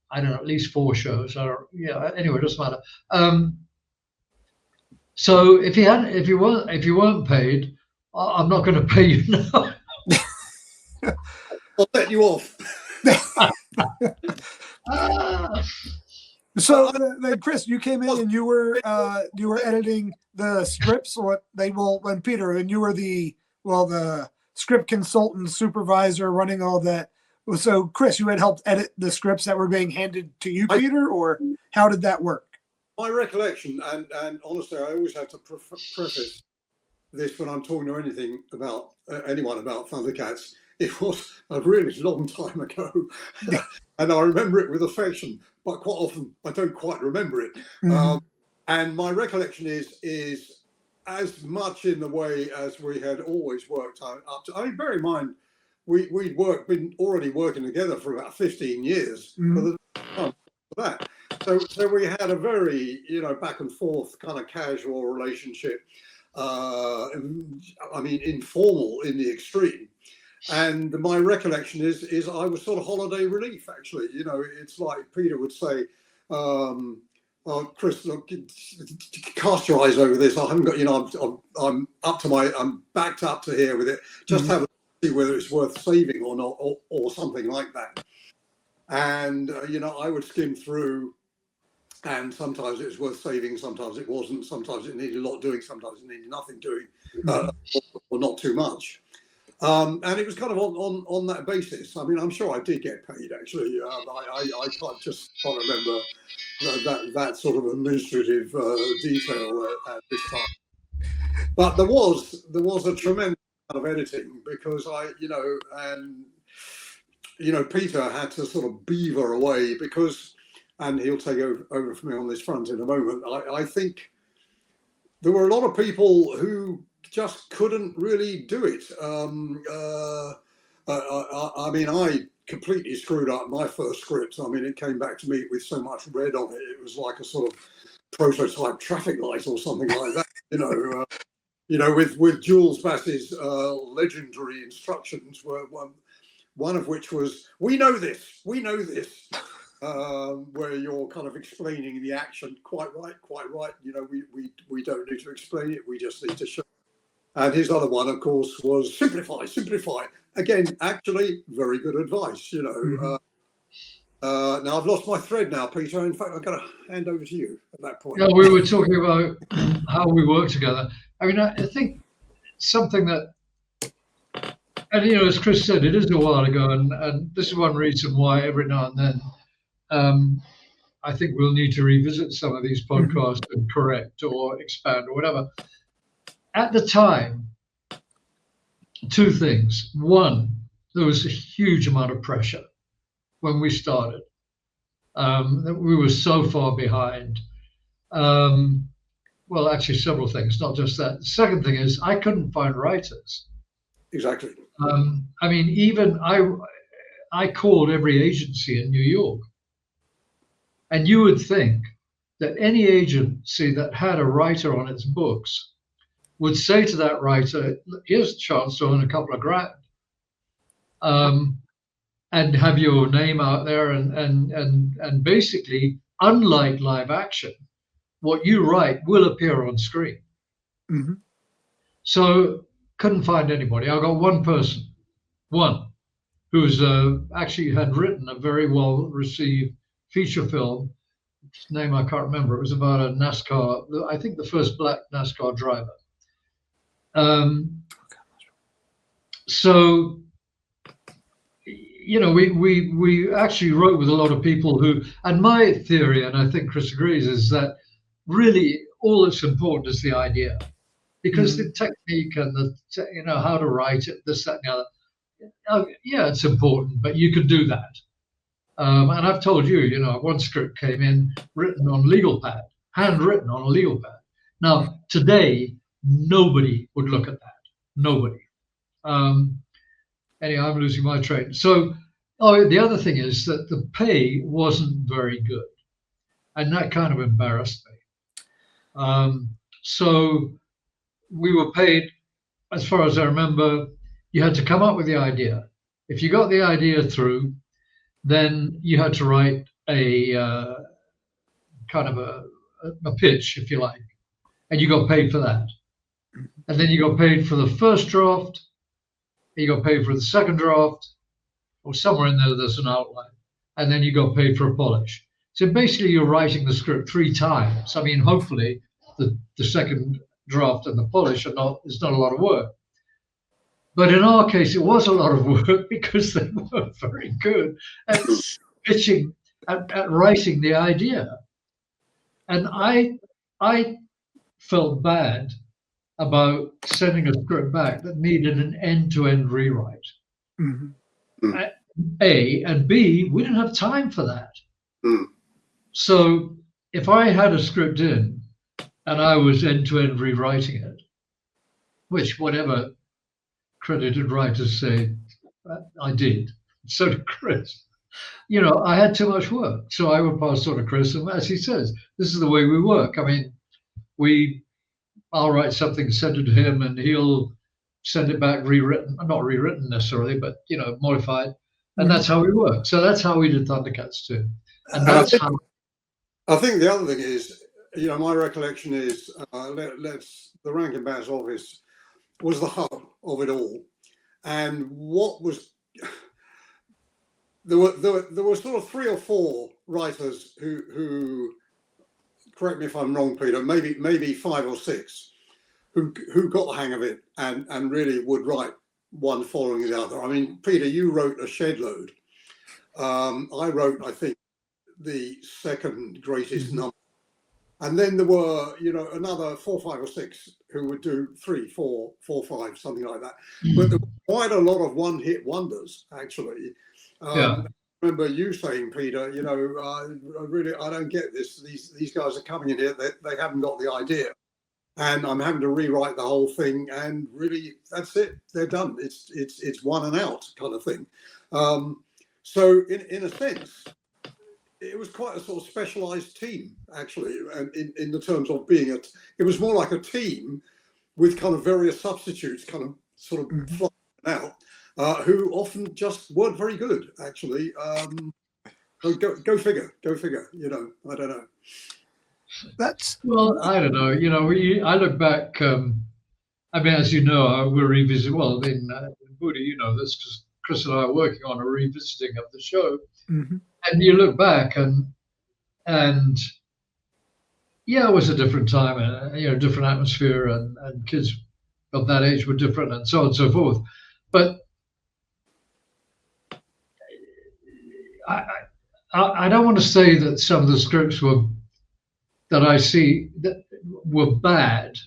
I don't know, at least 4 shows. Anyway, it doesn't matter. So if you weren't paid, I'm not going to pay you now. I'll let you off. So then, Chris, you came in and you were editing the scripts, when Peter, and you were the script consultant, supervisor, running all that. So, Chris, you had helped edit the scripts that were being handed to you, Peter, or how did that work? My recollection, and honestly, I always have to preface this when I'm talking to anyone about ThunderCats. It was a really long time ago, and I remember it with affection, but quite often I don't quite remember it. Mm-hmm. And my recollection is as much in the way as we had always worked up to. I mean, bear in mind, we'd been already working together for about 15 years for that. So we had a very, back and forth kind of casual relationship. I mean, informal in the extreme. And my recollection is I was sort of holiday relief, actually. It's like Peter would say, Chris, look, cast your eyes over this. I haven't got, I'm backed up to here with it. Just have a see whether it's worth saving or not, or something like that. And, I would skim through, and sometimes it was worth saving, sometimes it wasn't, sometimes it needed a lot doing, sometimes it needed nothing doing, or not too much. And it was kind of on that basis. I mean, I'm sure I did get paid, actually. I can't remember that sort of administrative detail at this time. But there was a tremendous amount of editing because Peter had to sort of beaver away because, and he'll take over from me on this front in a moment. I think there were a lot of people who just couldn't really do it. I mean, I completely screwed up my first script. I mean, it came back to me with so much red on it. It was like a sort of prototype traffic light or something like that, with Jules Bass's legendary instructions, were one of which was, we know this, where you're kind of explaining the action. Quite right. We don't need to explain it. We just need to show. And his other one, of course, was simplify. Again, actually, very good advice, Now, I've lost my thread now, Peter. In fact, I've got to hand over to you at that point. Yeah, we were talking about how we work together. I mean, I think something that, and as Chris said, it is a while ago, and this is one reason why every now and then I think we'll need to revisit some of these podcasts and correct or expand or whatever. At the time, 2 things. One, there was a huge amount of pressure when we started. We were so far behind. Well, actually, several things, not just that. The second thing is I couldn't find writers. Exactly. I mean, even I called every agency in New York. And you would think that any agency that had a writer on its books would say to that writer, here's a chance to earn a couple of grand, and have your name out there. And basically, unlike live action, what you write will appear on screen. Mm-hmm. So couldn't find anybody. I got one person, who's actually had written a very well-received feature film. His name I can't remember. It was about a NASCAR, I think the first black NASCAR driver. So, we actually wrote with a lot of people who, and my theory, and I think Chris agrees, is that really all that's important is the idea, because the technique and the, how to write it, this, that, and the other, yeah, it's important, but you can do that. And I've told you, you know, one script came in written on legal pad, handwritten on a legal pad. Now, today, nobody would look at that. Nobody. Anyhow, I'm losing my train. So, the other thing is that the pay wasn't very good. And that kind of embarrassed me. So we were paid, as far as I remember, you had to come up with the idea. If you got the idea through, then you had to write a kind of a pitch, if you like, and you got paid for that. And then you got paid for the first draft, you got paid for the second draft, or somewhere in there's an outline, and then you got paid for a polish. So basically, you're writing the script 3 times. I mean, hopefully, the second draft and the polish is not a lot of work. But in our case, it was a lot of work because they weren't very good at pitching, at writing the idea. And I felt bad about sending a script back that needed an end-to-end rewrite. Mm-hmm. A, and B, we didn't have time for that. Mm. So if I had a script in and I was end-to-end rewriting it, which whatever credited writers say I did, so did Chris. You know, I had too much work. So I would pass on to Chris, and as he says, this is the way we work. I mean, I'll write something, send it to him, and he'll send it back rewritten, not rewritten necessarily, but, you know, modified. And that's how we work. So that's how we did ThunderCats too. And that's how. I think the other thing is, you know, my recollection is the Rankin Bass office was the hub of it all. And what was, there were sort of 3 or 4 writers who correct me if I'm wrong, Peter, maybe 5 or 6 who got the hang of it and really would write one following the other. I mean, Peter, you wrote a shed load. I wrote, I think, the second greatest number. And then there were, you know, another 4, 5 or 6 who would do 3, 4, 5, something like that. But there were quite a lot of one-hit wonders, actually. I remember you saying, Peter, you know, I don't get this. These guys are coming in here, they haven't got the idea. And I'm having to rewrite the whole thing, and really, that's it. They're done. It's one and out kind of thing. So in a sense, it was quite a sort of specialized team, actually, and in the terms of being it was more like a team with kind of various substitutes kind of sort of flying out, who often just weren't very good, actually. Go figure, you know, I don't know. Well, I don't know. You know, I look back. I mean, as you know, we're revisiting. Well, in Buddha, you know this because Chris and I are working on a revisiting of the show. And you look back, and yeah, it was a different time, and you know, different atmosphere, and kids of that age were different, and so on and so forth. But I don't want to say that some of the scripts that I see that were bad,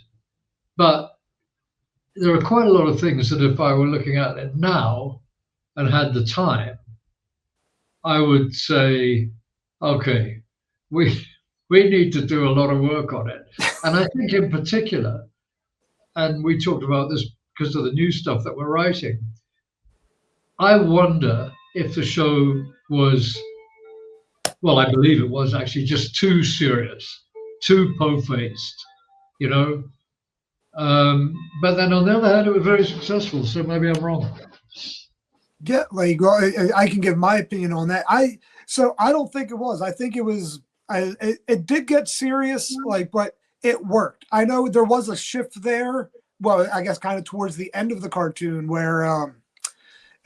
but there are quite a lot of things that if I were looking at it now and had the time, I would say, okay, we need to do a lot of work on it. And I think in particular, and we talked about this because of the new stuff that we're writing, I wonder if the show was, well, I believe it was actually just too serious, too po-faced, you know. But then on the other hand, it was very successful, so maybe I'm wrong. Yeah, like, well, I can give my opinion on that. I don't think it was. I think it was. It did get serious, like, but it worked. I know there was a shift there. Well, I guess kind of towards the end of the cartoon where,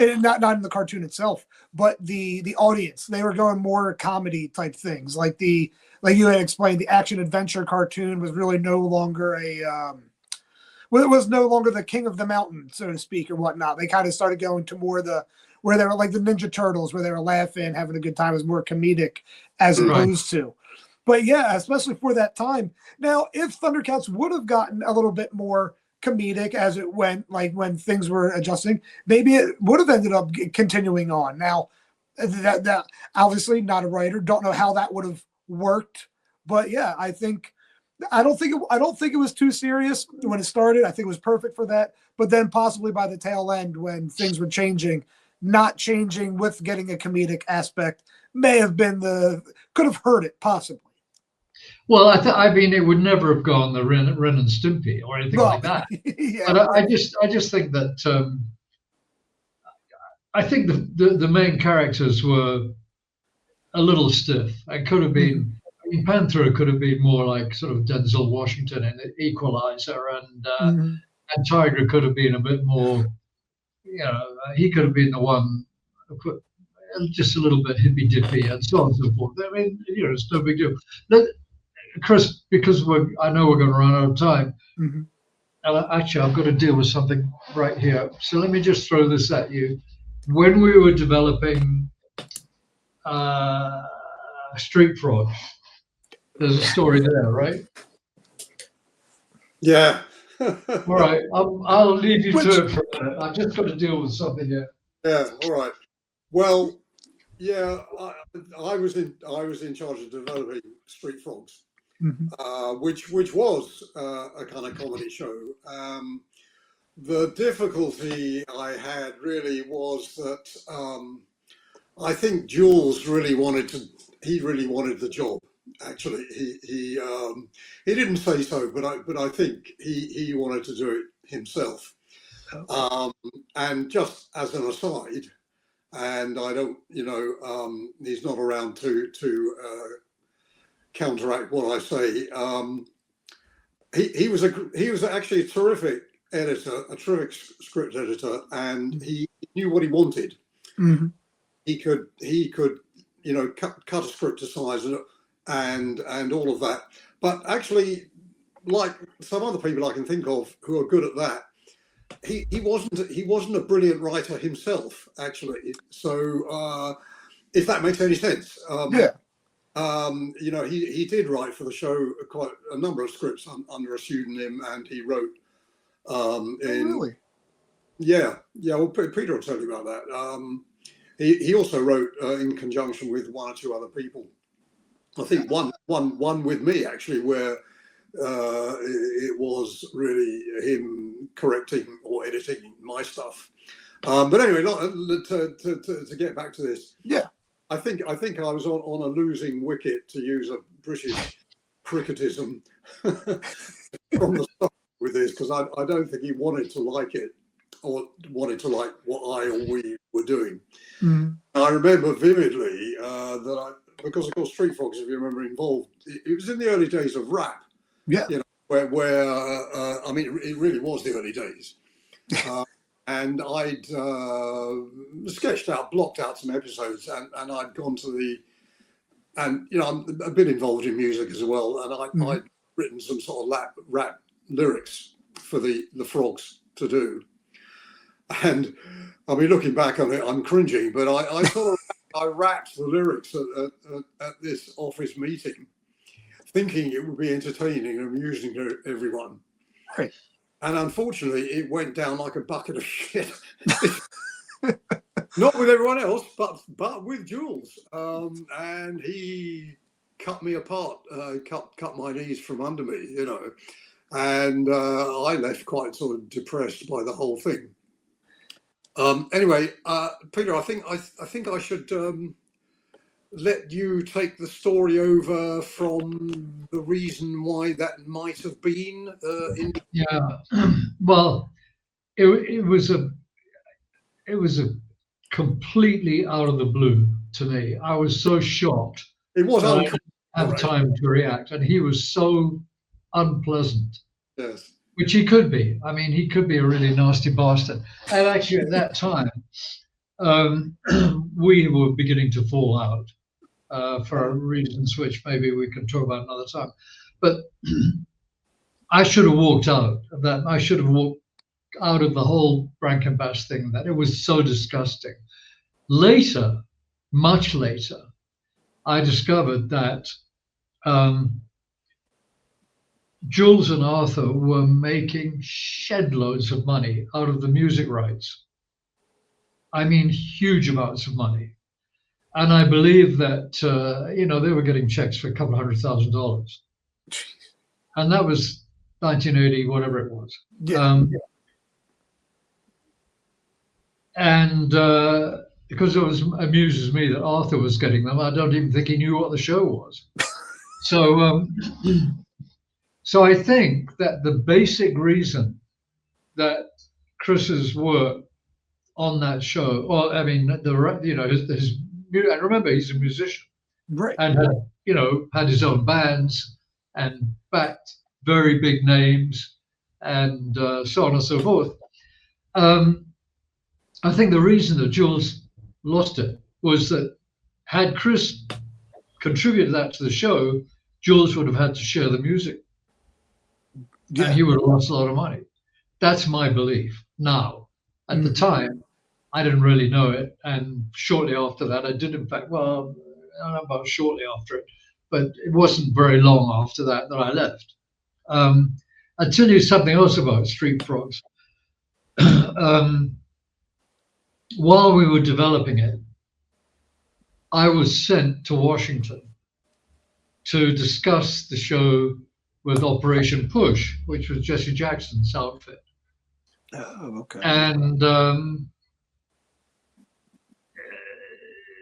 not in the cartoon itself, but the audience, they were going more comedy type things. Like you had explained, the action adventure cartoon was really no longer well, it was no longer the king of the mountain, so to speak, or whatnot. They kind of started going to more where they were like the Ninja Turtles, where they were laughing, having a good time. It was more comedic as opposed to. But yeah, especially for that time. Now, if ThunderCats would have gotten a little bit more comedic as it went, like when things were adjusting, maybe it would have ended up continuing on. Now, That obviously not a writer. Don't know how that would have worked, but yeah, I don't think it was too serious when it started. I think it was perfect for that. But then possibly by the tail end, when things were changing, not changing with getting a comedic aspect may have been could have hurt it possibly. Well, I mean, it would never have gone the Ren and Stimpy or anything like that. Yeah, but I just think that I think the main characters were a little stiff. It could have been. I mean, Panther could have been more like sort of Denzel Washington in Equalizer, and Tiger could have been a bit more. You know, he could have been the one who put just a little bit hippy dippy and so on and so forth. I mean, you know, it's no big deal. Chris, because I know we're going to run out of time. And actually, I've got to deal with something right here. So let me just throw this at you. When we were developing Street Fraud, there's a story there, right? Yeah. All right, I'll leave you to it for a minute. I've just got to deal with something here. Yeah. All right. Well, yeah, I was in charge of developing Street Frogs, which was a kind of comedy show. The difficulty I had really was that I think Jules really wanted the job. Actually, he didn't say so, but I think he wanted to do it himself. And just as an aside, and I don't, he's not around to counteract what I say. He was actually a terrific editor, a terrific script editor, and he knew what he wanted. He could cut a script to size and all of that. But actually, like some other people I can think of who are good at that, he wasn't a brilliant writer himself, actually. So if that makes any sense, he did write for the show quite a number of scripts under a pseudonym, and he wrote really? Yeah. Well, Peter will tell you about that. He also wrote in conjunction with one or two other people. I think one with me actually, where it was really him correcting or editing my stuff. But anyway, to get back to this, I think I was on a losing wicket, to use a British cricketism, from the start with this, because I don't think he wanted to like it or wanted to like what I or we were doing. I remember vividly because of course Street Frogs, if you remember, involved. It was in the early days of rap. Yeah. Where I mean, it really was the early days. And I'd blocked out some episodes, and I'd gone to I'm a bit involved in music as well, and I'd written some sort of rap lyrics for the Frogs to do. And I mean, looking back on it, I'm cringing, but I sort of I rapped the lyrics at this office meeting, thinking it would be entertaining and amusing to everyone. Right. And unfortunately, it went down like a bucket of shit. Not with everyone else, but with Jules. And he cut me apart, cut my knees from under me, And I left quite sort of depressed by the whole thing. Anyway, Peter, I think I should let you take the story over from the reason why that might have been. Well, it was a completely out of the blue to me. I was so shocked. It was I didn't have time to react, and he was so unpleasant. Yes. Which he could be. I mean, he could be a really nasty bastard. And actually, at that time, we were beginning to fall out for reasons which maybe we can talk about another time. But I should have walked out of that. I should have walked out of the whole Rankin Bass thing. That it was so disgusting. Later, much later, I discovered that Jules and Arthur were making shed loads of money out of the music rights. I mean, huge amounts of money. And I believe that, they were getting checks for a couple of $100,000. And that was 1980, whatever it was. Yeah. And because it amuses me that Arthur was getting them, I don't even think he knew what the show was. So, so I think that the basic reason that Chris's work on that show, well, I mean, his and remember, he's a musician, Right. and had his own bands and backed very big names and so on and so forth. I think the reason that Jules lost it was that had Chris contributed that to the show, Jules would have had to share the music, and he would have lost a lot of money. That's my belief now. At the time, I didn't really know it, and shortly after that, I did. In fact, well, I don't know about shortly after it, but it wasn't very long after that I left. I'll tell you something else about Street Frogs. While we were developing it, I was sent to Washington to discuss the show with Operation Push, which was Jesse Jackson's outfit. Oh, okay. And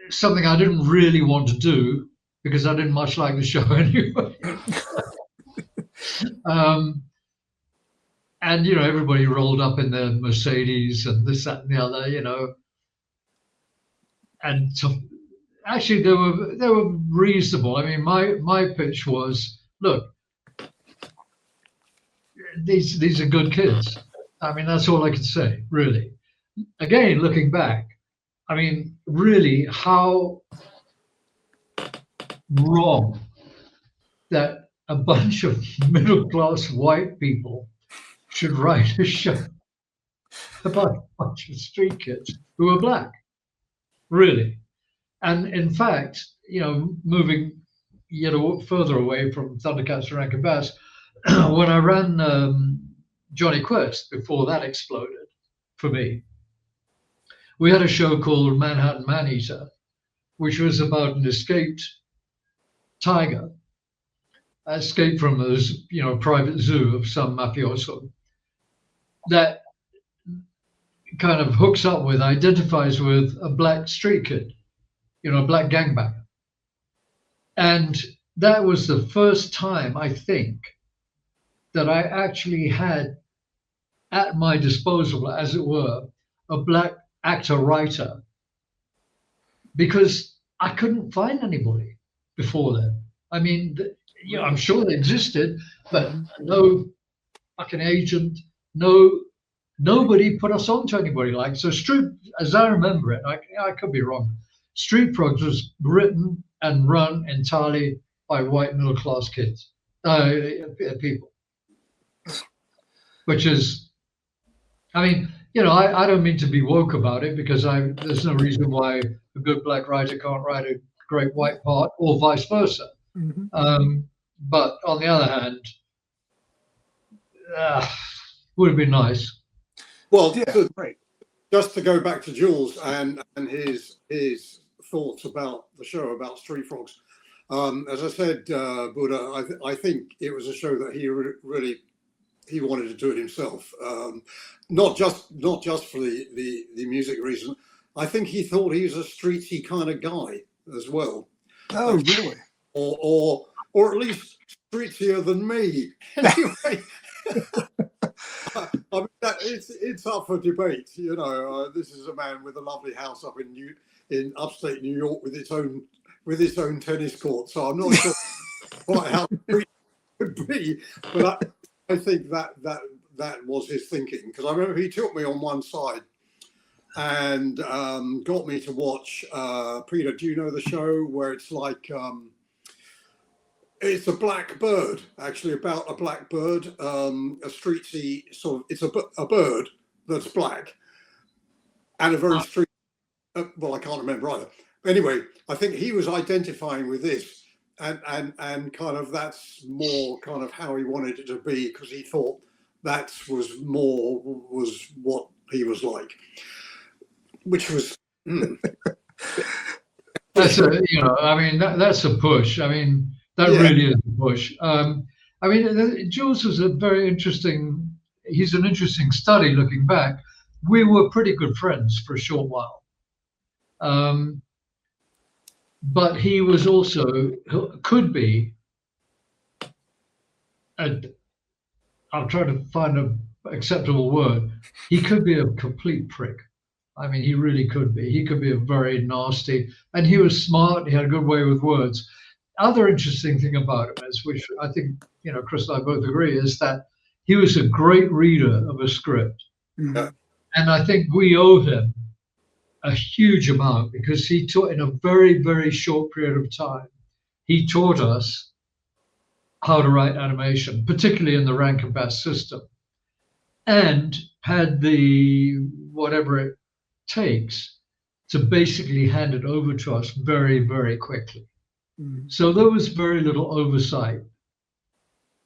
something I didn't really want to do because I didn't much like the show anyway. And everybody rolled up in their Mercedes and this, that, and the other, And so, actually, they were reasonable. I mean, my pitch was, look, these are good kids. I mean, that's all I could say, really. Again, looking back, I mean, really, how wrong that a bunch of middle-class white people should write a show about a bunch of street kids who are black, really. And in fact, moving yet further away from ThunderCats and Rankin Bass, when I ran Johnny Quest before that exploded for me, we had a show called Manhattan Maneater, which was about an escaped tiger, escaped from a private zoo of some mafioso that kind of identifies with a black street kid, a black gangbanger. And that was the first time, I think, that I actually had at my disposal, as it were, a black actor-writer, because I couldn't find anybody before then. I mean, I'm sure they existed, but no fucking agent, nobody put us on to anybody like. So as I remember it, I could be wrong, Street Frogs was written and run entirely by white middle-class kids, people, which is, I mean, I don't mean to be woke about it because there's no reason why a good black writer can't write a great white part or vice versa. But on the other hand, would have been nice. Well, right. Just to go back to Jules and his thoughts about the show about Street Frogs. As I said, Buddha, I think it was a show that he really wanted to do it himself. Not just for the music reason. I think he thought he was a streety kind of guy as well. Oh, really? Or at least streetier than me. Anyway. I mean, it's up for debate. This is a man with a lovely house up in upstate New York with its own tennis court. So I'm not sure quite how it would be, but I think that was his thinking, because I remember he took me on one side and got me to watch. Peter, do you know the show where it's like? It's a black bird, actually, about a black bird, a streety sort of. It's a bird that's black, and a very street. Well, I can't remember either. Anyway, I think he was identifying with this, and kind of that's more kind of how he wanted it to be, because he thought that was what he was like, which was. That's a, I mean, that's a push. I mean, that really is a push. I mean, Jules was a very interesting, he's an interesting study looking back. We were pretty good friends for a short while. But he was also, could be, I'll try to find an acceptable word, he could be a complete prick. I mean, he really could be. He could be a very nasty, and he was smart. He had a good way with words. Other interesting thing about him is, which I think, Chris and I both agree, is that he was a great reader of a script. Yeah. And I think we owe him a huge amount because he taught in a very, very short period of time. He taught us how to write animation, particularly in the Rankin system, and had the whatever it takes to basically hand it over to us very, very quickly. So there was very little oversight,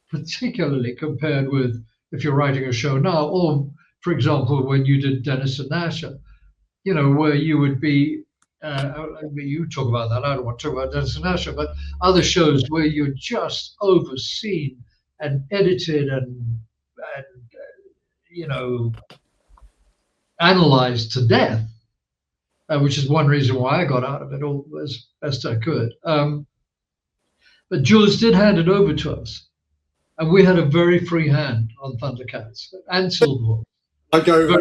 particularly compared with if you're writing a show now, or for example, when you did Dennis and Nasher, where you would be, you talk about that, I don't want to talk about Dennis and Nasher, but other shows where you're just overseen and edited and analyzed to death, which is one reason why I got out of it all as best I could. But Jules did hand it over to us, and we had a very free hand on ThunderCats and Silverhawk. I go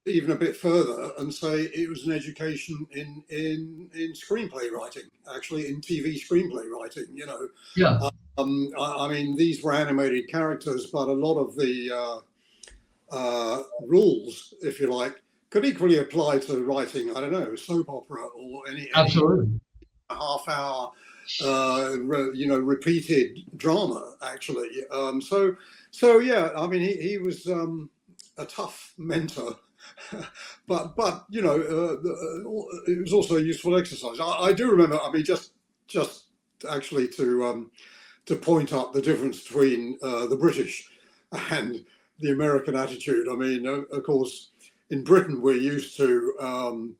even a bit further and say it was an education in screenplay writing, actually in TV screenplay writing. Yeah. I mean, these were animated characters, but a lot of the rules, if you like, could equally apply to writing, I don't know, soap opera or any Absolutely half-hour, repeated drama. Actually, so yeah. I mean, he was a tough mentor, but it was also a useful exercise. I do remember. I mean, just actually to point out the difference between the British and the American attitude. I mean, of course, in Britain, we're used to,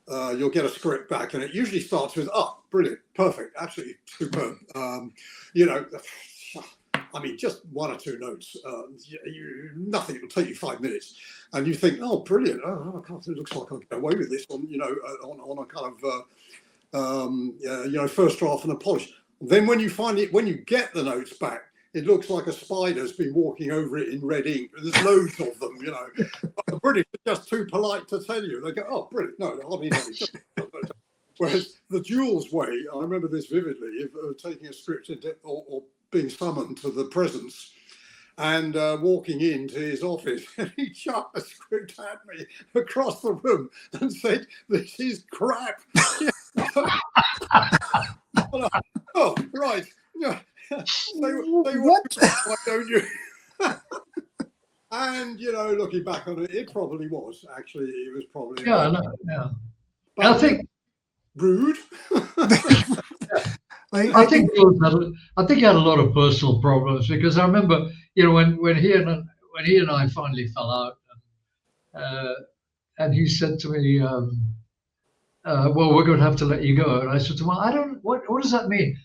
you'll get a script back and it usually starts with, brilliant, perfect, absolutely superb. I mean, just one or two notes, nothing, it'll take you 5 minutes. And you think, brilliant, it looks like I can get away with this on, on a kind of, first draft and a polish. Then when you get the notes back, it looks like a spider's been walking over it in red ink. There's loads of them, But the British are just too polite to tell you. They go, brilliant. No, hardly nothing. Whereas the Jules way, I remember this vividly, of taking a script or being summoned to the presence and walking into his office, and he chucked a script at me across the room and said, "This is crap." Oh, right. Yeah. What? Why don't you? And looking back on it, it probably was. Actually, it was probably. Yeah, I know. Yeah. But I think rude. I think he had a lot of personal problems because I remember, when he and I finally fell out, and he said to me, "Well, we're going to have to let you go." And I said to him, "I don't. What does that mean?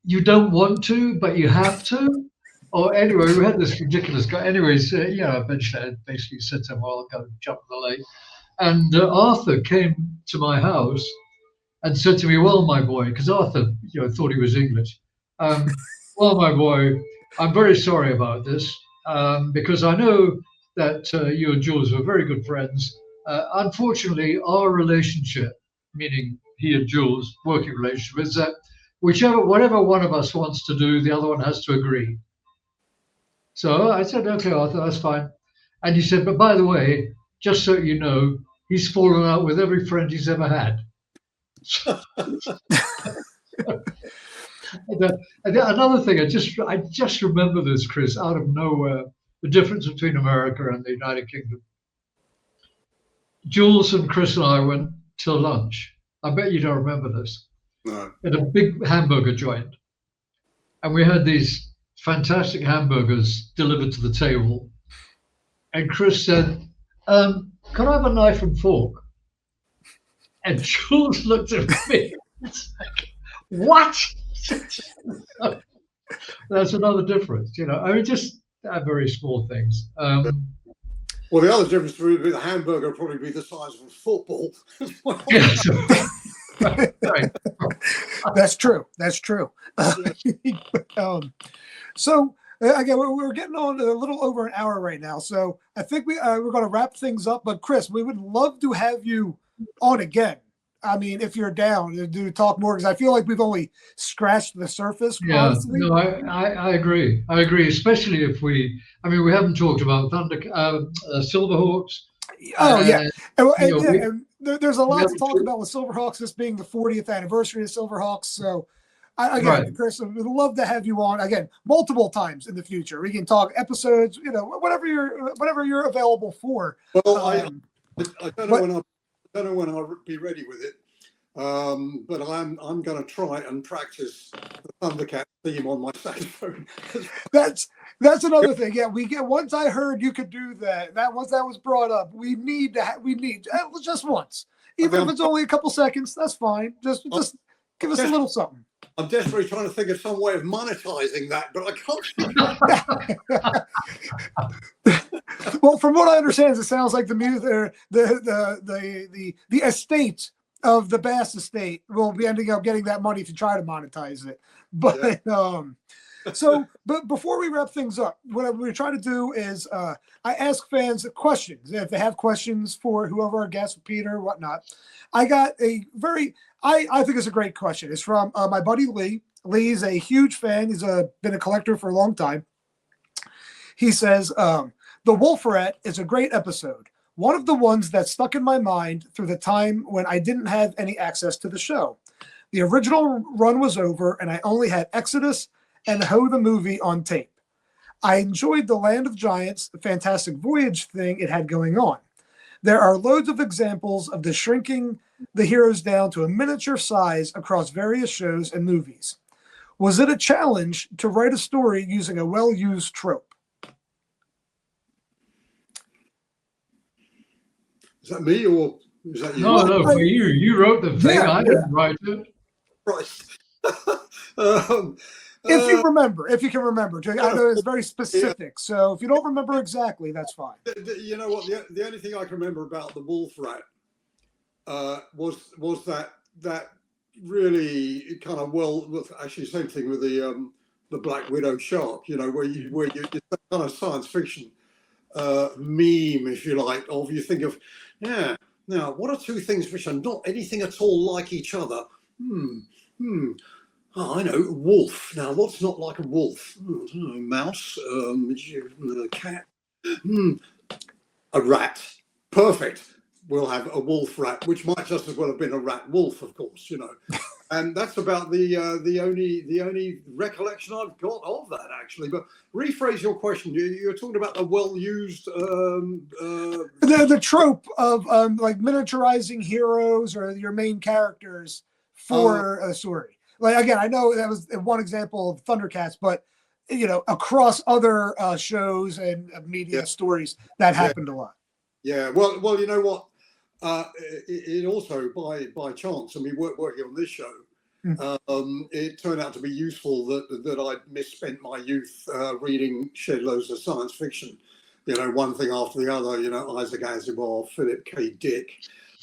You don't want to, but you have to?" Or anyway, we had this ridiculous guy. Anyways, eventually I basically said to him, "Well, I'll go jump in the lake." And Arthur came to my house and said to me, "Well, my boy," because Arthur, thought he was English. "Well, my boy, I'm very sorry about this because I know that you and Jules were very good friends. Unfortunately, our relationship, meaning he and Jules' working relationship, is that whatever one of us wants to do, the other one has to agree." So I said, "Okay, Arthur, that's fine." And he said, "But by the way, just so you know, he's fallen out with every friend he's ever had." Another thing, I just remember this, Chris, out of nowhere, the difference between America and the United Kingdom. Jules and Chris and I went to lunch. I bet you don't remember this. No. At a big hamburger joint. And we had these fantastic hamburgers delivered to the table. And Chris said, "Can I have a knife and fork?" And Jules looked at me It's like, what? That's another difference, I mean, just very small things. Well, the other difference would be the hamburger would probably be the size of a football as well. Yes. Right. That's true. That's true. So again, we're getting on a little over an hour right now. So I think we're going to wrap things up. But Chris, we would love to have you on again. I mean, if you're down to talk more, because I feel like we've only scratched the surface. Yeah, Honestly. no, I agree. I agree, especially if we haven't talked about Silverhawks. Oh, yeah. You know, There's a lot to haven't talk talked- about with Silverhawks, this being the 40th anniversary of Silverhawks. So, again, Right. Chris, we'd love to have you on again multiple times in the future. We can talk episodes, whatever you're available for. Well, I don't know when I'll be ready with it, but I'm going to try and practice the ThunderCats theme on my saxophone. That's another thing. Yeah, once I heard you could do that. Once that was brought up, we need just once, even if it's only a couple seconds. That's fine. Just give us a little something. I'm desperately trying to think of some way of monetizing that, but I can't. Well, from what I understand, it sounds like the music, the estate of the Bass estate will be ending up getting that money to try to monetize it. But but before we wrap things up, what we try to do is I ask fans questions. If they have questions for whoever our guest, Peter, or whatnot. I got a I think it's a great question. It's from my buddy Lee. Lee's a huge fan. He's been a collector for a long time. He says, the Wolfrat is a great episode. One of the ones that stuck in my mind through the time when I didn't have any access to the show. The original run was over, and I only had Exodus and Ho the movie on tape. I enjoyed the Land of Giants, the Fantastic Voyage thing it had going on. There are loads of examples of the shrinking the heroes down to a miniature size across various shows and movies. Was it a challenge to write a story using a well-used trope? Is that me or is that you? No, for you. You wrote the thing. Yeah, I didn't write it. Right. If you can remember. I know it's very specific, so if you don't remember exactly, that's fine. You know what? The only thing I can remember about the Wolfrat was that really kind of actually same thing with the Black Widow shark. Where you it's that kind of science fiction meme, if you like, of you think of now what are two things which are not anything at all like each other? Oh, I know, wolf. Now, what's not like a wolf? Mouse, a cat, a rat. Perfect. We'll have a wolf rat, which might just as well have been a rat wolf, of course, And that's about the only recollection I've got of that, actually. But rephrase your question. You're talking about the well-used the trope of like miniaturizing heroes or your main characters for a story. Like, again, I know that was one example of ThunderCats, but across other shows and media stories that happened a lot. Yeah. Well, you know what? It also by chance, I mean, working on this show, it turned out to be useful that I'd misspent my youth reading shed loads of science fiction, one thing after the other, Isaac Asimov, Philip K. Dick,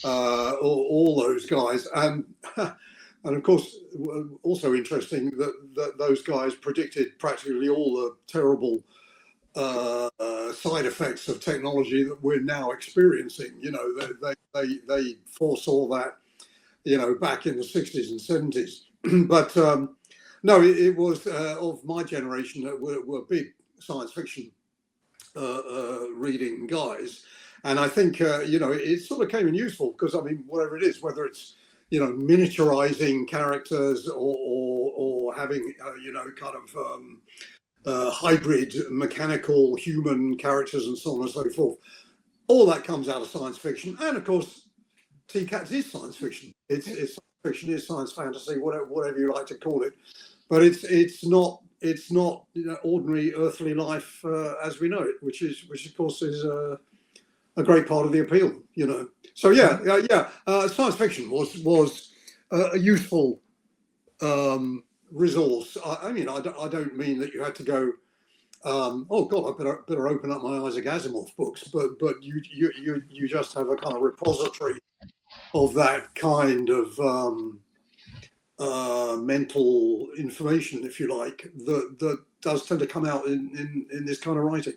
all those guys, and of course, also interesting that those guys predicted practically all the terrible side effects of technology that we're now experiencing. They foresaw that, back in the 60s and 70s. But no, it was of my generation that were big science fiction reading guys. And I think, it sort of came in useful because, I mean, whatever it is, whether it's, miniaturizing characters or having, kind of hybrid mechanical human characters and so on and so forth. All that comes out of science fiction. And of course, TCATS is science fiction. It's science fiction, is science fantasy, whatever you like to call it. But it's not ordinary earthly life as we know it, which of course is a great part of the appeal, So science fiction was a useful resource. I mean, I don't mean that you had to go, oh God, I better open up my Isaac Asimov books, but you just have a kind of repository of that kind of mental information, if you like, that does tend to come out in this kind of writing.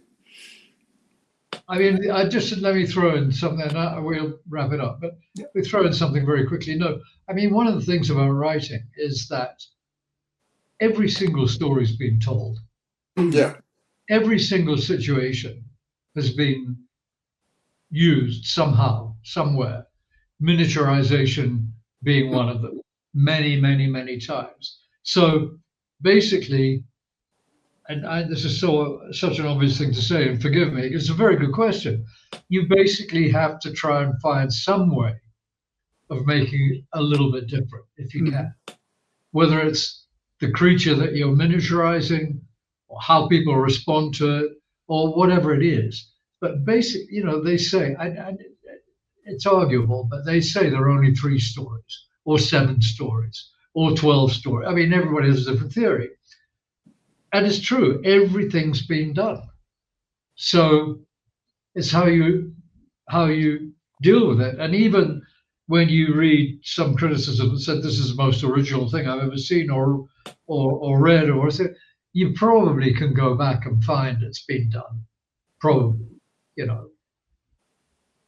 I mean, let me throw in something, and we'll wrap it up, but we throw in something very quickly. No, I mean, one of the things about writing is that every single story's been told. Yeah. Every single situation has been used somehow, somewhere, miniaturization being one of them, many, many, many times. So basically, and this is such an obvious thing to say, and forgive me, it's a very good question. You basically have to try and find some way of making it a little bit different, if you can. Whether it's the creature that you're miniaturizing, or how people respond to it, or whatever it is. But basically, you know, they say, it's arguable, but they say there are only 3 stories, or 7 stories, or 12 stories. I mean, everybody has a different theory. And it's true, everything's been done. So it's how you deal with it. And even when you read some criticism that said this is the most original thing I've ever seen or read, or you probably can go back and find it's been done. Probably, you know.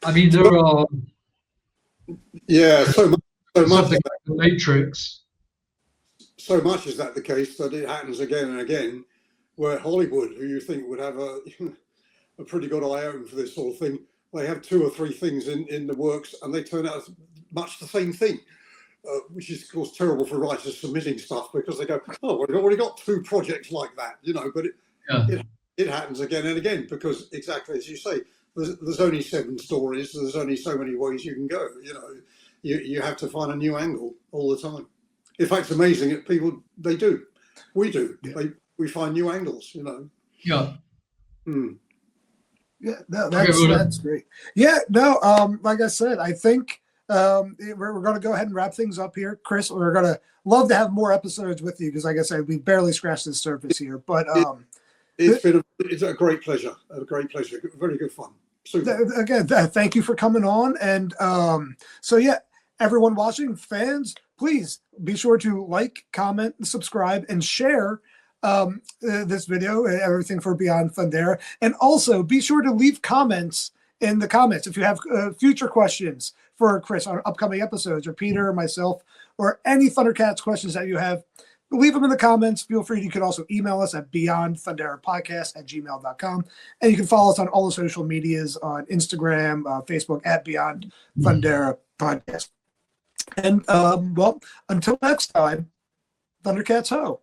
I mean, there are so much something like the Matrix. So much is that the case that it happens again and again, where Hollywood, who you think would have a pretty good eye open for this sort of thing, they have 2 or 3 things in the works, and they turn out much the same thing, which is of course terrible for writers submitting stuff, because they go, oh, we've already got 2 projects like that, you know. But it happens again and again, because exactly as you say, there's only 7 stories, there's only so many ways you can go, you know. You have to find a new angle all the time. In fact, it's amazing that people, we do. We find new angles, you know. Yeah. Yeah, no, that's great. Yeah, no, like I said, I think we're going to go ahead and wrap things up here. Chris, we're going to love to have more episodes with you, because like I said, we barely scratched the surface here. But it's a great pleasure. Very good fun. Super. Again, thank you for coming on. And so, yeah, everyone watching, fans, please be sure to like, comment, subscribe, and share this video, everything for Beyond Thundera. And also be sure to leave comments in the comments if you have future questions for Chris on upcoming episodes, or Peter, or myself, or any ThunderCats questions that you have. Leave them in the comments. Feel free. You can also email us at beyondthunderapodcast@gmail.com. And you can follow us on all the social medias on Instagram, Facebook, at Beyond Thundera Podcast. And, well, until next time, ThunderCats ho!